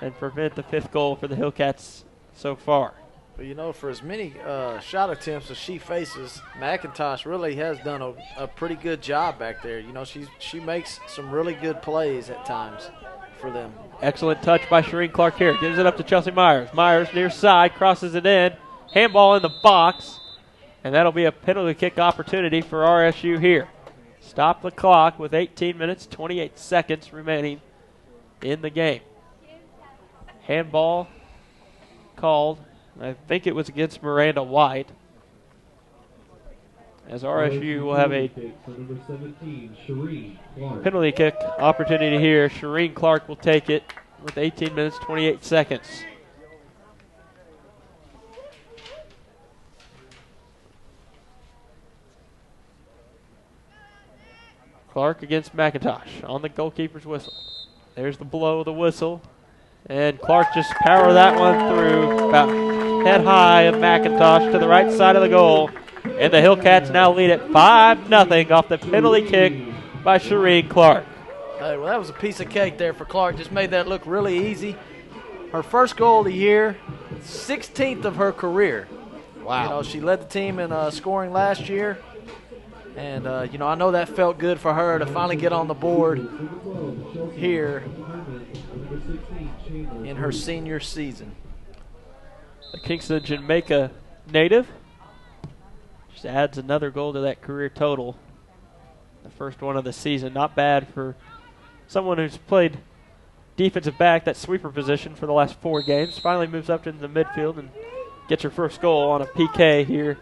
and prevent the 5th goal for the Hillcats so far. But, you know, for as many shot attempts as she faces, McIntosh really has done a pretty good job back there. You know, she makes some really good plays at times for them. Excellent touch by Shireen Clark here. Gives it up to Chelsea Myers. Myers near side, crosses it in. Handball in the box, and that'll be a penalty kick opportunity for RSU here. Stop the clock with 18 minutes, 28 seconds remaining in the game. Handball called. I think it was against Miranda White, as RSU will have a penalty kick opportunity here. Shireen Clark will take it with 18 minutes, 28 seconds. Clark against McIntosh on the goalkeeper's whistle. There's the blow of the whistle. And Clark just power that one through about head high of McIntosh to the right side of the goal. And the Hillcats now lead at 5-0 off the penalty kick by Shireen Clark. Hey, well, that was a piece of cake there for Clark. Just made that look really easy. Her first goal of the year, 16th of her career. Wow. You know, she led the team in scoring last year. And, you know, I know that felt good for her to finally get on the board here in her senior season. The Kingston, Jamaica native just adds another goal to that career total. The first one of the season. Not bad for someone who's played defensive back, that sweeper position, for the last 4 games. Finally moves up into the midfield and gets her first goal on a PK here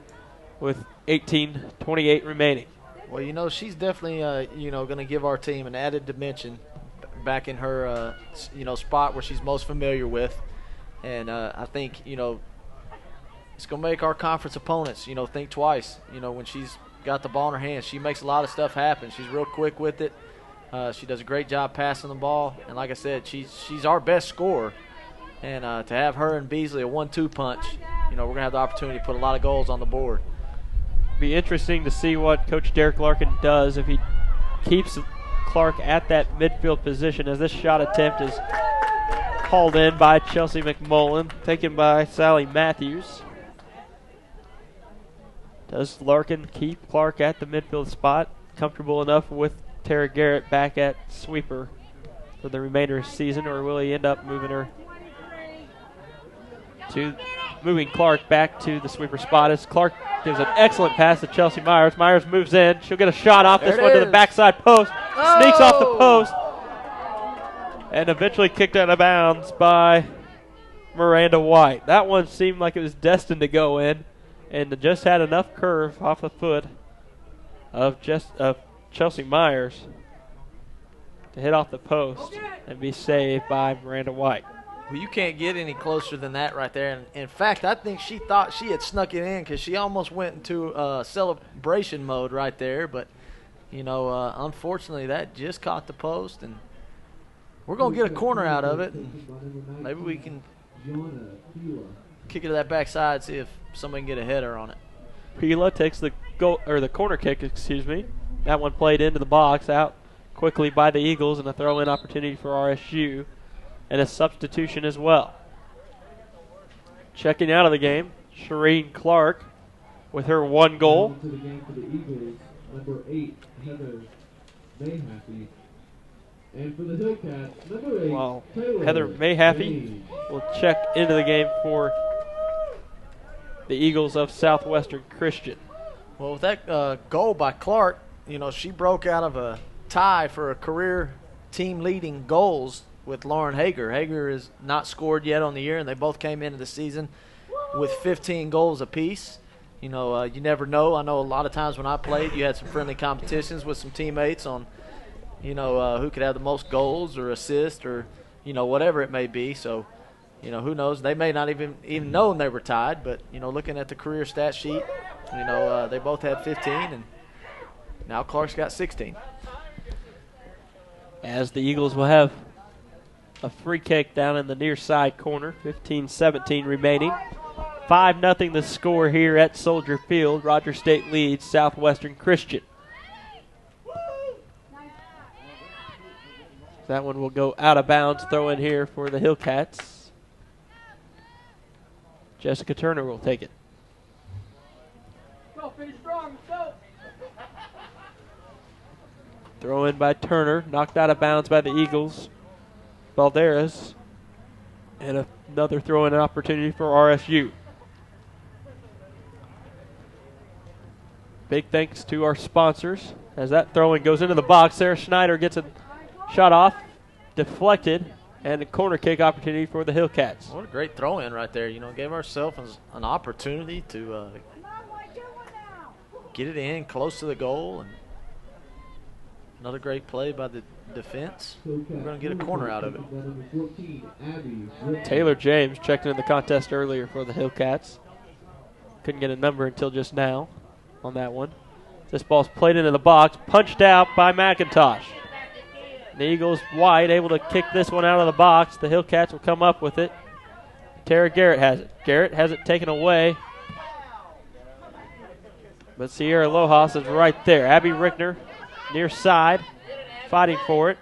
with 18:28 remaining. Well, you know, she's definitely, you know, going to give our team an added dimension back in her, you know, spot where she's most familiar with. And I think, you know, it's going to make our conference opponents, you know, think twice. You know, when she's got the ball in her hands, she makes a lot of stuff happen. She's real quick with it. She does a great job passing the ball. And like I said, she's our best scorer. And to have her and Beasley a 1-2 punch, you know, we're going to have the opportunity to put a lot of goals on the board. Be interesting to see what Coach Derek Larkin does if he keeps Clark at that midfield position, as this shot attempt is called in by Chelsea McMullen, taken by Sally Matthews. Does Larkin keep Clark at the midfield spot, comfortable enough with Tara Garrett back at sweeper for the remainder of the season, or will he end up moving Clark back to the sweeper spot, as Clark gives an excellent pass to Chelsea Myers. Myers moves in. She'll get a shot off this one to the backside post. Oh! Sneaks off the post. And eventually kicked out of bounds by Miranda White. That one seemed like it was destined to go in, and just had enough curve off the foot of Chelsea Myers to hit off the post and be saved by Miranda White. Well, you can't get any closer than that right there. And in fact, I think she thought she had snuck it in because she almost went into celebration mode right there. But, you know, unfortunately, that just caught the post. And we're going to get a corner out of it. And maybe we can kick it to that backside, see if somebody can get a header on it. Pila takes the goal, or the corner kick, excuse me. That one played into the box, out quickly by the Eagles, and a throw-in opportunity for RSU. And a substitution as well. Checking out of the game, Shireen Clark with her 1 goal. To the game for the Eagles, number 8, Heather Mayhaffey. And for the Hillcats, number 8, Wow. Taylor Heather Mayhaffey Haynes. will check into the game for the Eagles of Southwestern Christian. Well, with that goal by Clark, you know, she broke out of a tie for a career team-leading goals with Lauren Hager. Hager has not scored yet on the year, and they both came into the season with 15 goals apiece. You know, you never know. I know a lot of times when I played, you had some friendly competitions with some teammates on, you know, who could have the most goals or assists or, you know, whatever it may be. So, who knows? They may not even known they were tied, but, looking at the career stat sheet, they both had 15, and now Clark's got 16. As the Eagles will have a free kick down in the near side corner, 15-17 remaining. 5-0 the score here at Soldier Field. Rogers State leads Southwestern Christian. That one will go out of bounds. Throw in here for the Hillcats. Jessica Turner will take it. Go, finish strong, go. Throw in by Turner. Knocked out of bounds by the Eagles. Valderas. And another throw in opportunity for RSU. Big thanks to our sponsors. As that throw in goes into the box, Sarah Schneider gets a shot off, deflected, and a corner kick opportunity for the Hillcats. What a great throw in right there. Gave ourselves an opportunity to get it in close to the goal. And another great play by the defense. We're going to get a corner out of it. Taylor James checked in the contest earlier for the Hillcats. Couldn't get a number until just now on that one. This ball's played into the box, punched out by McIntosh. The Eagles, White, able to kick this one out of the box. The Hillcats will come up with it. Tara Garrett has it. Garrett has it taken away. But Sierra Lojas is right there. Abby Rickner, near side, fighting for it.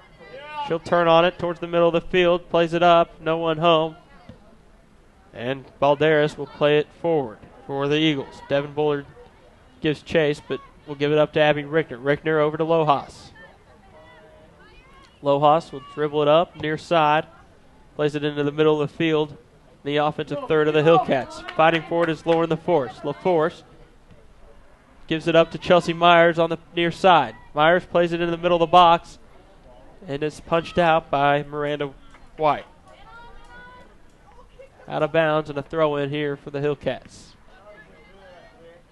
She'll turn on it towards the middle of the field, plays it up, no one home. And Balderas will play it forward for the Eagles. Devin Bullard gives chase, but will give it up to Abby Rickner. Rickner over to Lojas. Lojas will dribble it up, near side, plays it into the middle of the field. The offensive third of the Hillcats. Fighting for it is Lauren LaForce. LaForce gives it up to Chelsea Myers on the near side. Myers plays it into the middle of the box, and it's punched out by Miranda White. Out of bounds and a throw in here for the Hillcats.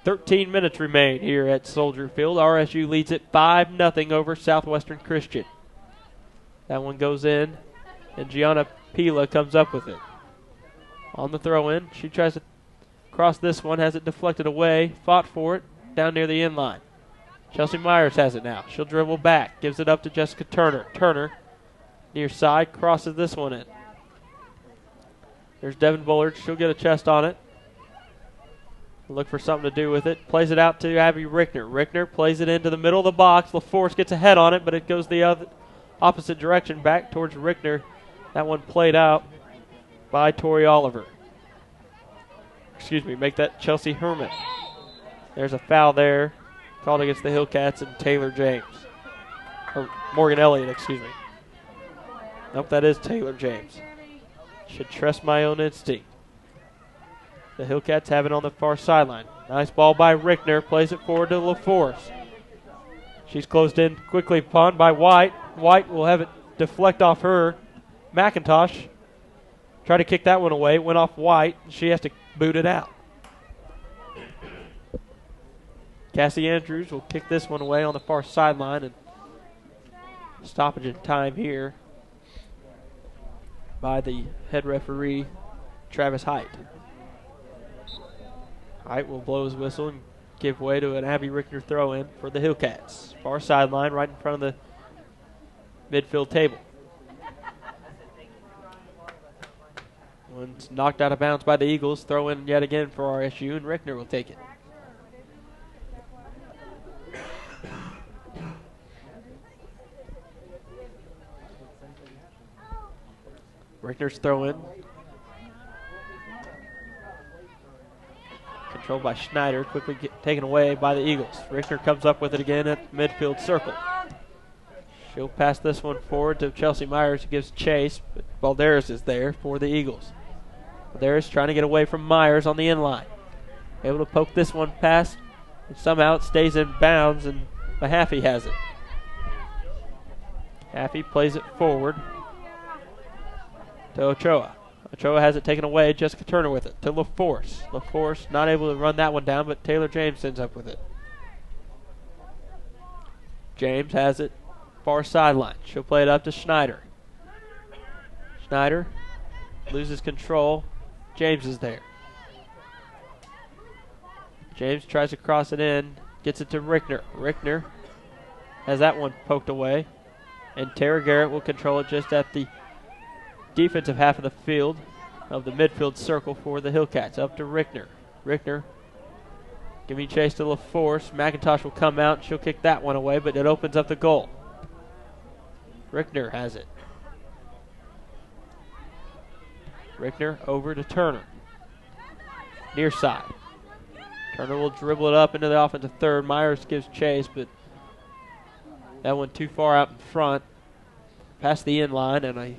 13 minutes remain here at Soldier Field. RSU leads it 5-0 over Southwestern Christian. That one goes in, and Gianna Pila comes up with it. On the throw-in, she tries to cross this one, has it deflected away, fought for it, down near the end line. Chelsea Myers has it now. She'll dribble back, gives it up to Jessica Turner. Turner, near side, crosses this one in. There's Devin Bullard. She'll get a chest on it. Look for something to do with it. Plays it out to Abby Rickner. Rickner plays it into the middle of the box. LaForce gets a head on it, but it goes the opposite direction, back towards Rickner. That one played out by Tori Oliver. Make that Chelsea Herman. There's a foul there called against the Hillcats and Taylor James. Or Morgan Elliott, Nope, that is Taylor James. Should trust my own instinct. The Hillcats have it on the far sideline. Nice ball by Rickner. Plays it forward to LaForce. She's closed in quickly upon by White. White will have it deflect off her. McIntosh tried to kick that one away. Went off White. She has to boot it out. Cassie Andrews will kick this one away on the far sideline. And stoppage in time here by the head referee, Travis Height. Height will blow his whistle and give way to an Abby Rickner throw-in for the Hillcats. Far sideline, right in front of the midfield table. One's knocked out of bounds by the Eagles. Throw in yet again for RSU, and Rickner will take it. Rickner's throw-in. Controlled by Schneider, quickly taken away by the Eagles. Rickner comes up with it again at midfield circle. She'll pass this one forward to Chelsea Myers, who gives chase, but Balderas is there for the Eagles. Balderas trying to get away from Myers on the end line. Able to poke this one past, and somehow it stays in bounds, and Mahaffey has it. Mahaffey plays it forward to Ochoa. Ochoa has it taken away. Jessica Turner with it to LaForce. LaForce not able to run that one down, but Taylor James ends up with it. James has it far sideline. She'll play it up to Schneider. Schneider loses control. James is there. James tries to cross it in, gets it to Rickner. Rickner has that one poked away, and Tara Garrett will control it just at the defensive half of the field, of the midfield circle for the Hillcats. Up to Rickner. Rickner giving chase to LaForce. McIntosh will come out, and she'll kick that one away, but it opens up the goal. Rickner has it. Rickner over to Turner. Near side. Turner will dribble it up into the offensive third. Myers gives chase, but that one too far out in front. Past the in line, and a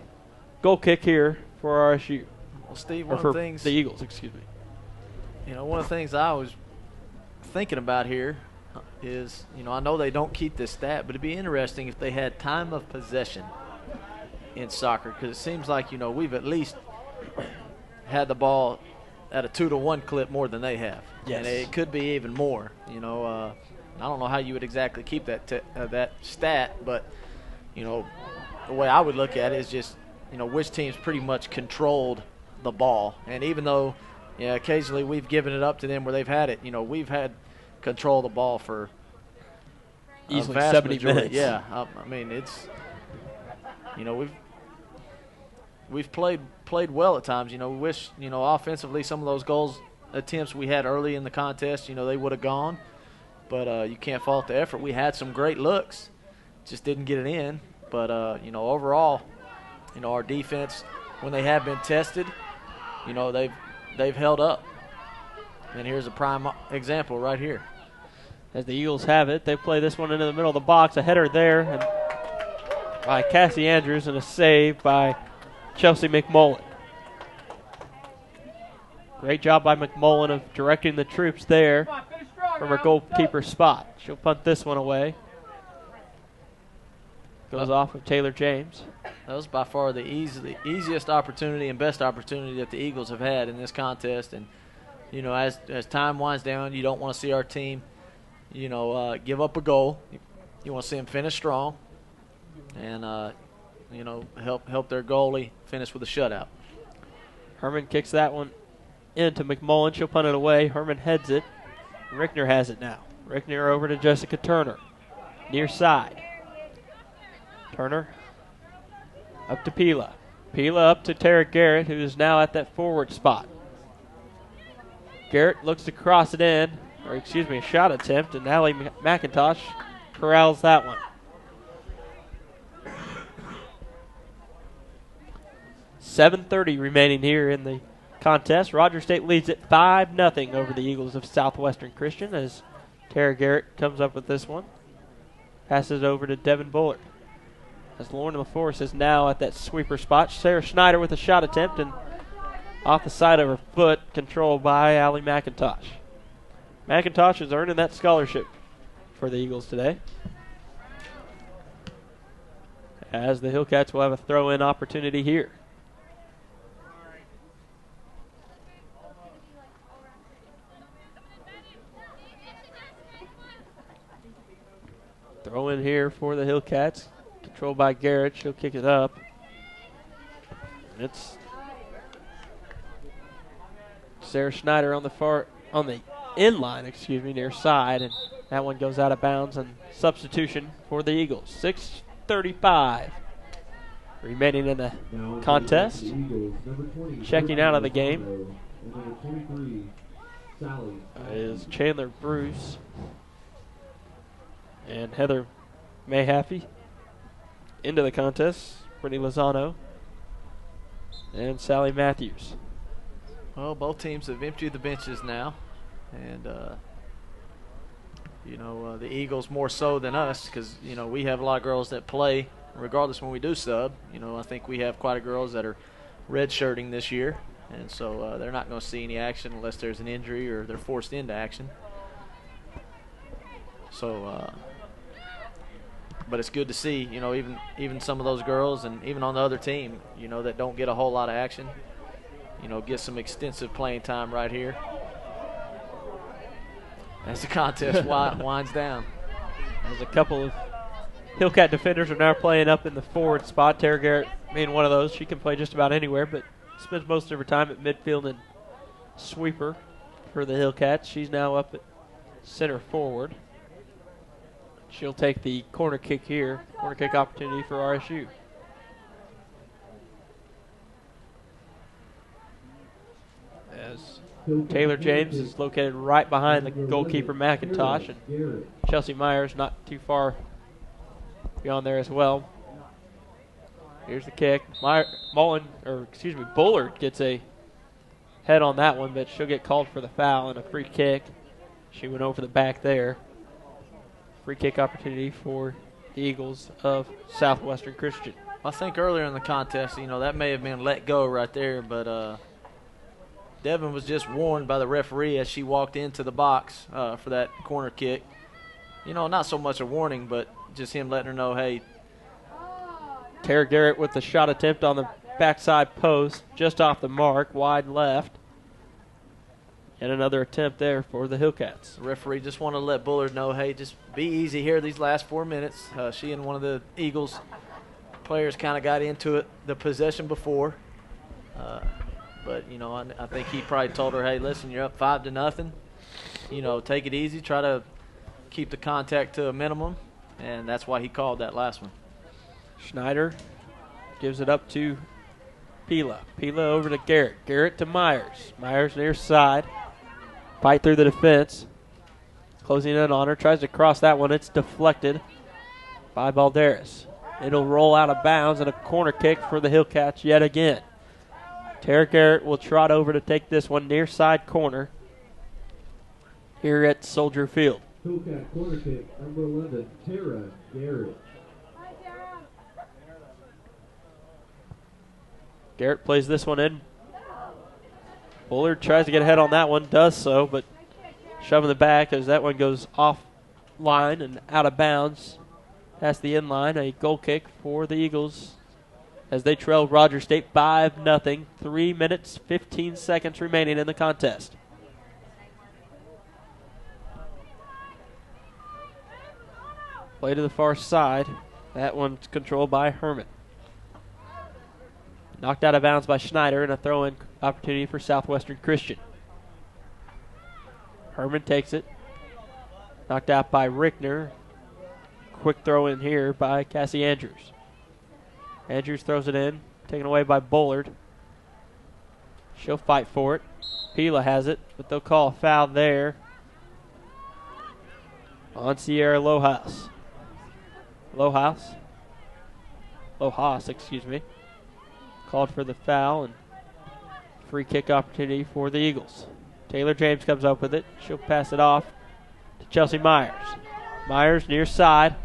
goal kick here for RSU. Well, Steve, or one for of the things, the Eagles, excuse me. You know, one of the things I was thinking about here is, you know, I know they don't keep this stat, but it'd be interesting if they had time of possession in soccer, because it seems like, you know, we've at least had the ball at a 2-to-1 clip more than they have. Yes. And it could be even more. You know, I don't know how you would exactly keep that stat, but, you know, the way I would look at it is just, you know, which team's pretty much controlled the ball. And even though, yeah, occasionally we've given it up to them where they've had it, you know, we've had control of the ball for easily a vast 70 majority. minutes. Yeah, I mean, it's, you know, we've played well at times. You know, we wish, you know, offensively some of those goals attempts we had early in the contest, you know, they would have gone. But you can't fault the effort. We had some great looks, just didn't get it in. But, you know, overall, you know, our defense, when they have been tested, you know, they've held up. And here's a prime example right here. As the Eagles have it, they play this one into the middle of the box. A header there and by Cassie Andrews and a save by Chelsea McMullen. Great job by McMullen of directing the troops there from her goalkeeper spot. She'll punt this one away. Goes off of Taylor James. That was by far the easiest opportunity and best opportunity that the Eagles have had in this contest. And, you know, as time winds down, you don't want to see our team, you know, give up a goal. You want to see them finish strong and, you know, help their goalie finish with a shutout. Herman kicks that one into McMullen. She'll punt it away. Herman heads it. Rickner has it now. Rickner over to Jessica Turner. Near side. Turner up to Pila. Pila up to Tara Garrett, who is now at that forward spot. Garrett looks to cross it in, or excuse me, a shot attempt, and Allie McIntosh corrals that one. 7:30 remaining here in the contest. Rogers State leads it 5-0 over the Eagles of Southwestern Christian as Tara Garrett comes up with this one. Passes over to Devin Bullard. As Lauren LaForce is now at that sweeper spot. Sarah Schneider with a shot attempt and off the side of her foot, controlled by Allie McIntosh. McIntosh is earning that scholarship for the Eagles today. As the Hillcats will have a throw-in opportunity here. Throw in here for the Hillcats. Controlled by Garrett. She'll kick it up. It's Sarah Schneider on the in line, near side, and that one goes out of bounds and substitution for the Eagles. 6:35 remaining in the contest. Checking out of the game is Chandler Bruce and Heather Mayhaffey. Into the contest, Brittany Lozano and Sally Matthews. Well, both teams have emptied the benches now, and you know, the Eagles more so than us, because, you know, we have a lot of girls that play regardless when we do sub. You know, I think we have quite a girls that are redshirting this year, and so they're not going to see any action unless there's an injury or they're forced into action. So but it's good to see, you know, even some of those girls and even on the other team, you know, that don't get a whole lot of action, you know, get some extensive playing time right here as the contest winds down. There's a couple of Hillcat defenders are now playing up in the forward spot. Tara Garrett being one of those. She can play just about anywhere, but spends most of her time at midfield and sweeper for the Hillcats. She's now up at center forward. She'll take the corner kick here. Corner kick opportunity for RSU. As Taylor James is located right behind the goalkeeper McIntosh, and Chelsea Myers not too far beyond there as well. Here's the kick. Bullard gets a head on that one, but she'll get called for the foul and a free kick. She went over the back there. Free kick opportunity for the Eagles of Southwestern Christian. I think earlier in the contest, that may have been let go right there, but Devin was just warned by the referee as she walked into the box for that corner kick. Not so much a warning, but just him letting her know, hey. Tara Garrett with the shot attempt on the backside post, just off the mark, wide left. And another attempt there for the Hillcats. The referee just wanted to let Bullard know, hey, just be easy here these last 4 minutes. She and one of the Eagles players kind of got into it, the possession before. But, I think he probably told her, hey, listen, you're up 5-0. Take it easy. Try to keep the contact to a minimum. And that's why he called that last one. Schneider gives it up to Pila. Pila over to Garrett. Garrett to Myers. Myers near side. Fight through the defense. Closing in on her. Tries to cross that one. It's deflected by Balderas. It'll roll out of bounds and a corner kick for the Hillcats yet again. Tara Garrett will trot over to take this one near side corner here at Soldier Field. Hillcat corner kick, number 11, Tara Garrett. Garrett plays this one in. Bullard tries to get ahead on that one, does so, but shoving the back as that one goes off line and out of bounds past the inline. A goal kick for the Eagles as they trail Rogers State 5-0. 3 minutes, 15 seconds remaining in the contest. Play to the far side. That one's controlled by Herman. Knocked out of bounds by Schneider, and a throw-in opportunity for Southwestern Christian. Herman takes it. Knocked out by Rickner. Quick throw in here by Cassie Andrews. Andrews throws it in, taken away by Bullard. She'll fight for it. Pila has it, but they'll call a foul there on Sierra Lohaus. Lohaus, excuse me. Called for the foul and free kick opportunity for the Eagles. Taylor James comes up with it. She'll pass it off to Chelsea Myers. Myers near side.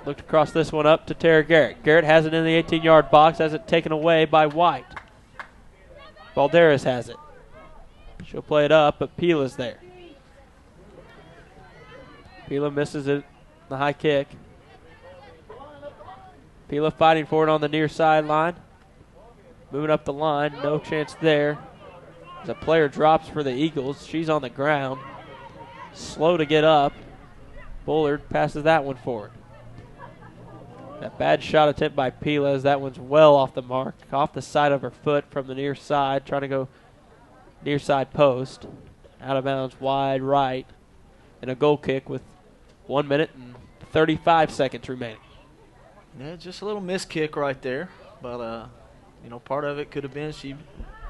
Looked across this one up to Tara Garrett. Garrett has it in the 18-yard box, has it taken away by White. Balderas has it. She'll play it up, but Pila's there. Pila misses it, the high kick. Pila fighting for it on the near sideline. Moving up the line, no chance there. As a player drops for the Eagles, she's on the ground. Slow to get up. Bullard passes that one forward. That bad shot attempt by Pila as that one's well off the mark. Off the side of her foot from the near side, trying to go near side post. Out of bounds wide right. And a goal kick with 1 minute and 35 seconds remaining. Yeah, just a little miss kick right there. But, part of it could have been she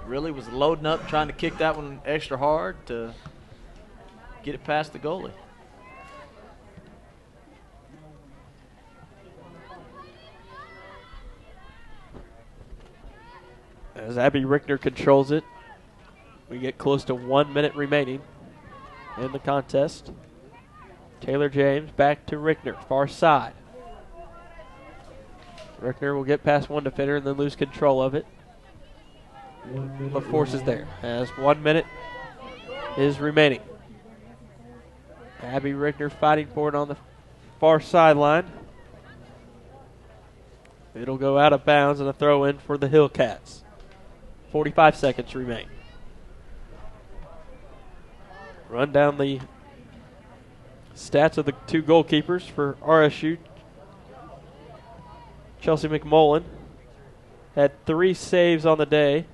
really was loading up, trying to kick that one extra hard to get it past the goalie. As Abby Rickner controls it, we get close to 1 minute remaining in the contest. Taylor James back to Rickner, far side. Rickner will get past one defender and then lose control of it. But force is there as 1 minute is remaining. Abby Rickner fighting for it on the far sideline. It'll go out of bounds and a throw in for the Hillcats. 45 seconds remain. Run down the stats of the two goalkeepers for RSU. Chelsea McMullen had 3 saves on the day,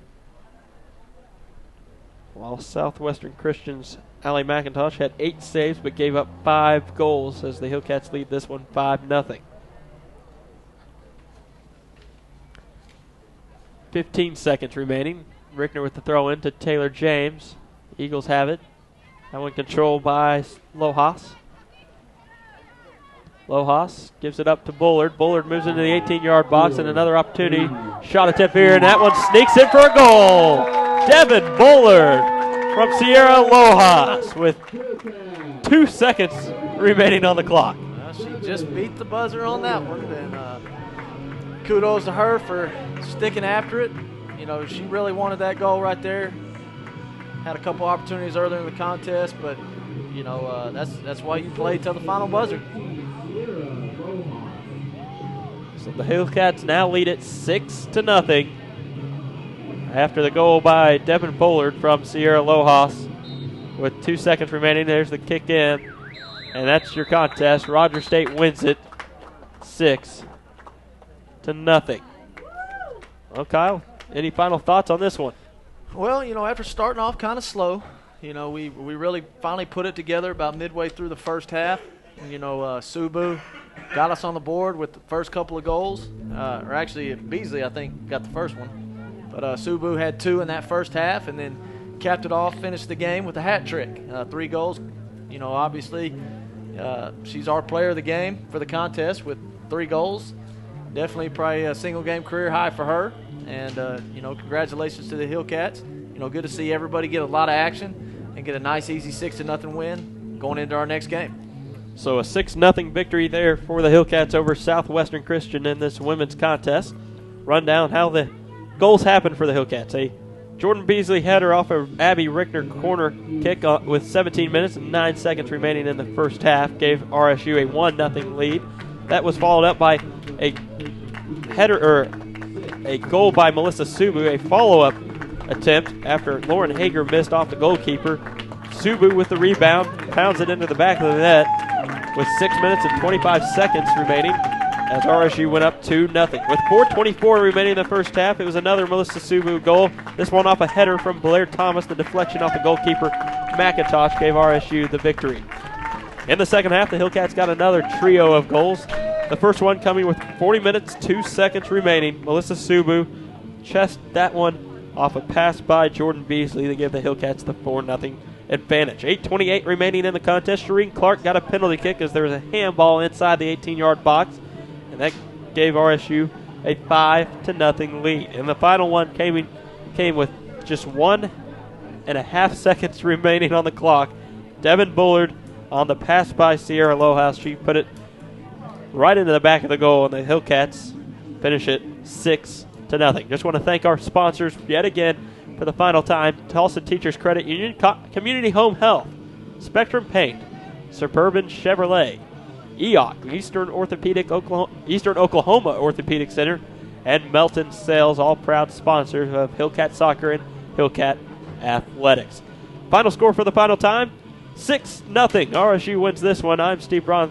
while Southwestern Christian's Allie McIntosh had 8 saves but gave up 5 goals as the Hillcats lead this one 5-0. 15 seconds remaining. Rickner with the throw in to Taylor James. Eagles have it. That one controlled by Lojas. Lojas gives it up to Bullard. Bullard moves into the 18-yard box, and another opportunity. Shot attempt here, and that one sneaks in for a goal. Devin Bullard from Sierra Lojas with 2 seconds remaining on the clock. Well, she just beat the buzzer on that one, and kudos to her for sticking after it. You know, she really wanted that goal right there. Had a couple opportunities earlier in the contest, but you know that's why you play till the final buzzer. So the Hillcats now lead it 6-0 after the goal by Devin Bullard from Sierra Lojas. With 2 seconds remaining, there's the kick in, and that's your contest. Roger State wins it 6-0. Well, Kyle, any final thoughts on this one? Well, you know, after starting off kind of slow, you know, we really finally put it together about midway through the first half. You know, Subu got us on the board with the first couple of goals. Or actually, Beasley, I think, got the first one. But Subu had 2 in that first half and then capped it off, finished the game with a hat trick. 3 goals. You know, obviously, she's our player of the game for the contest with 3 goals. Definitely probably a single-game career high for her. And, you know, congratulations to the Hillcats. You know, good to see everybody get a lot of action and get a nice, easy 6-0 win going into our next game. So a 6-0 victory there for the Hillcats over Southwestern Christian in this women's contest. Run down how the goals happened for the Hillcats. A Jordan Beasley header off of Abby Rickner corner kick with 17 minutes and 9 seconds remaining in the first half gave RSU a 1-0 lead. That was followed up by a header a goal by Melissa Subu, a follow-up attempt after Lauren Hager missed off the goalkeeper. Subu with the rebound, pounds it into the back of the net with 6 minutes and 25 seconds remaining as RSU went up 2-0. With 4:24 remaining in the first half, it was another Melissa Subu goal. This one off a header from Blair Thomas. The deflection off the goalkeeper McIntosh gave RSU the victory. In the second half, the Hillcats got another trio of goals. The first one coming with 40 minutes, 2 seconds remaining. Melissa Subu chest that one off a pass by Jordan Beasley to give the Hillcats the 4-0 advantage. 8:28 remaining in the contest. Shireen Clark got a penalty kick as there was a handball inside the 18-yard box, and that gave RSU a 5-0 lead. And the final one came with just 1.5 seconds remaining on the clock. Devin Bullard on the pass by Sierra Lojas. She put it right into the back of the goal, and the Hillcats finish it 6-0. Just want to thank our sponsors yet again for the final time. Tulsa Teachers Credit Union, Community Home Health, Spectrum Paint, Suburban Chevrolet, EOC, Eastern Oklahoma Orthopedic Center, and Melton Sales, all proud sponsors of Hillcat Soccer and Hillcat Athletics. Final score for the final time, 6-0. RSU wins this one. I'm Steve Braun.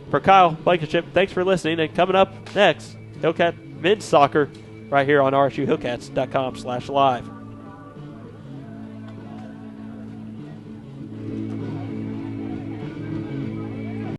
For Kyle Blankenship, thanks for listening. And coming up next, Hillcat Men's Soccer right here on RSUHillcats.com/live.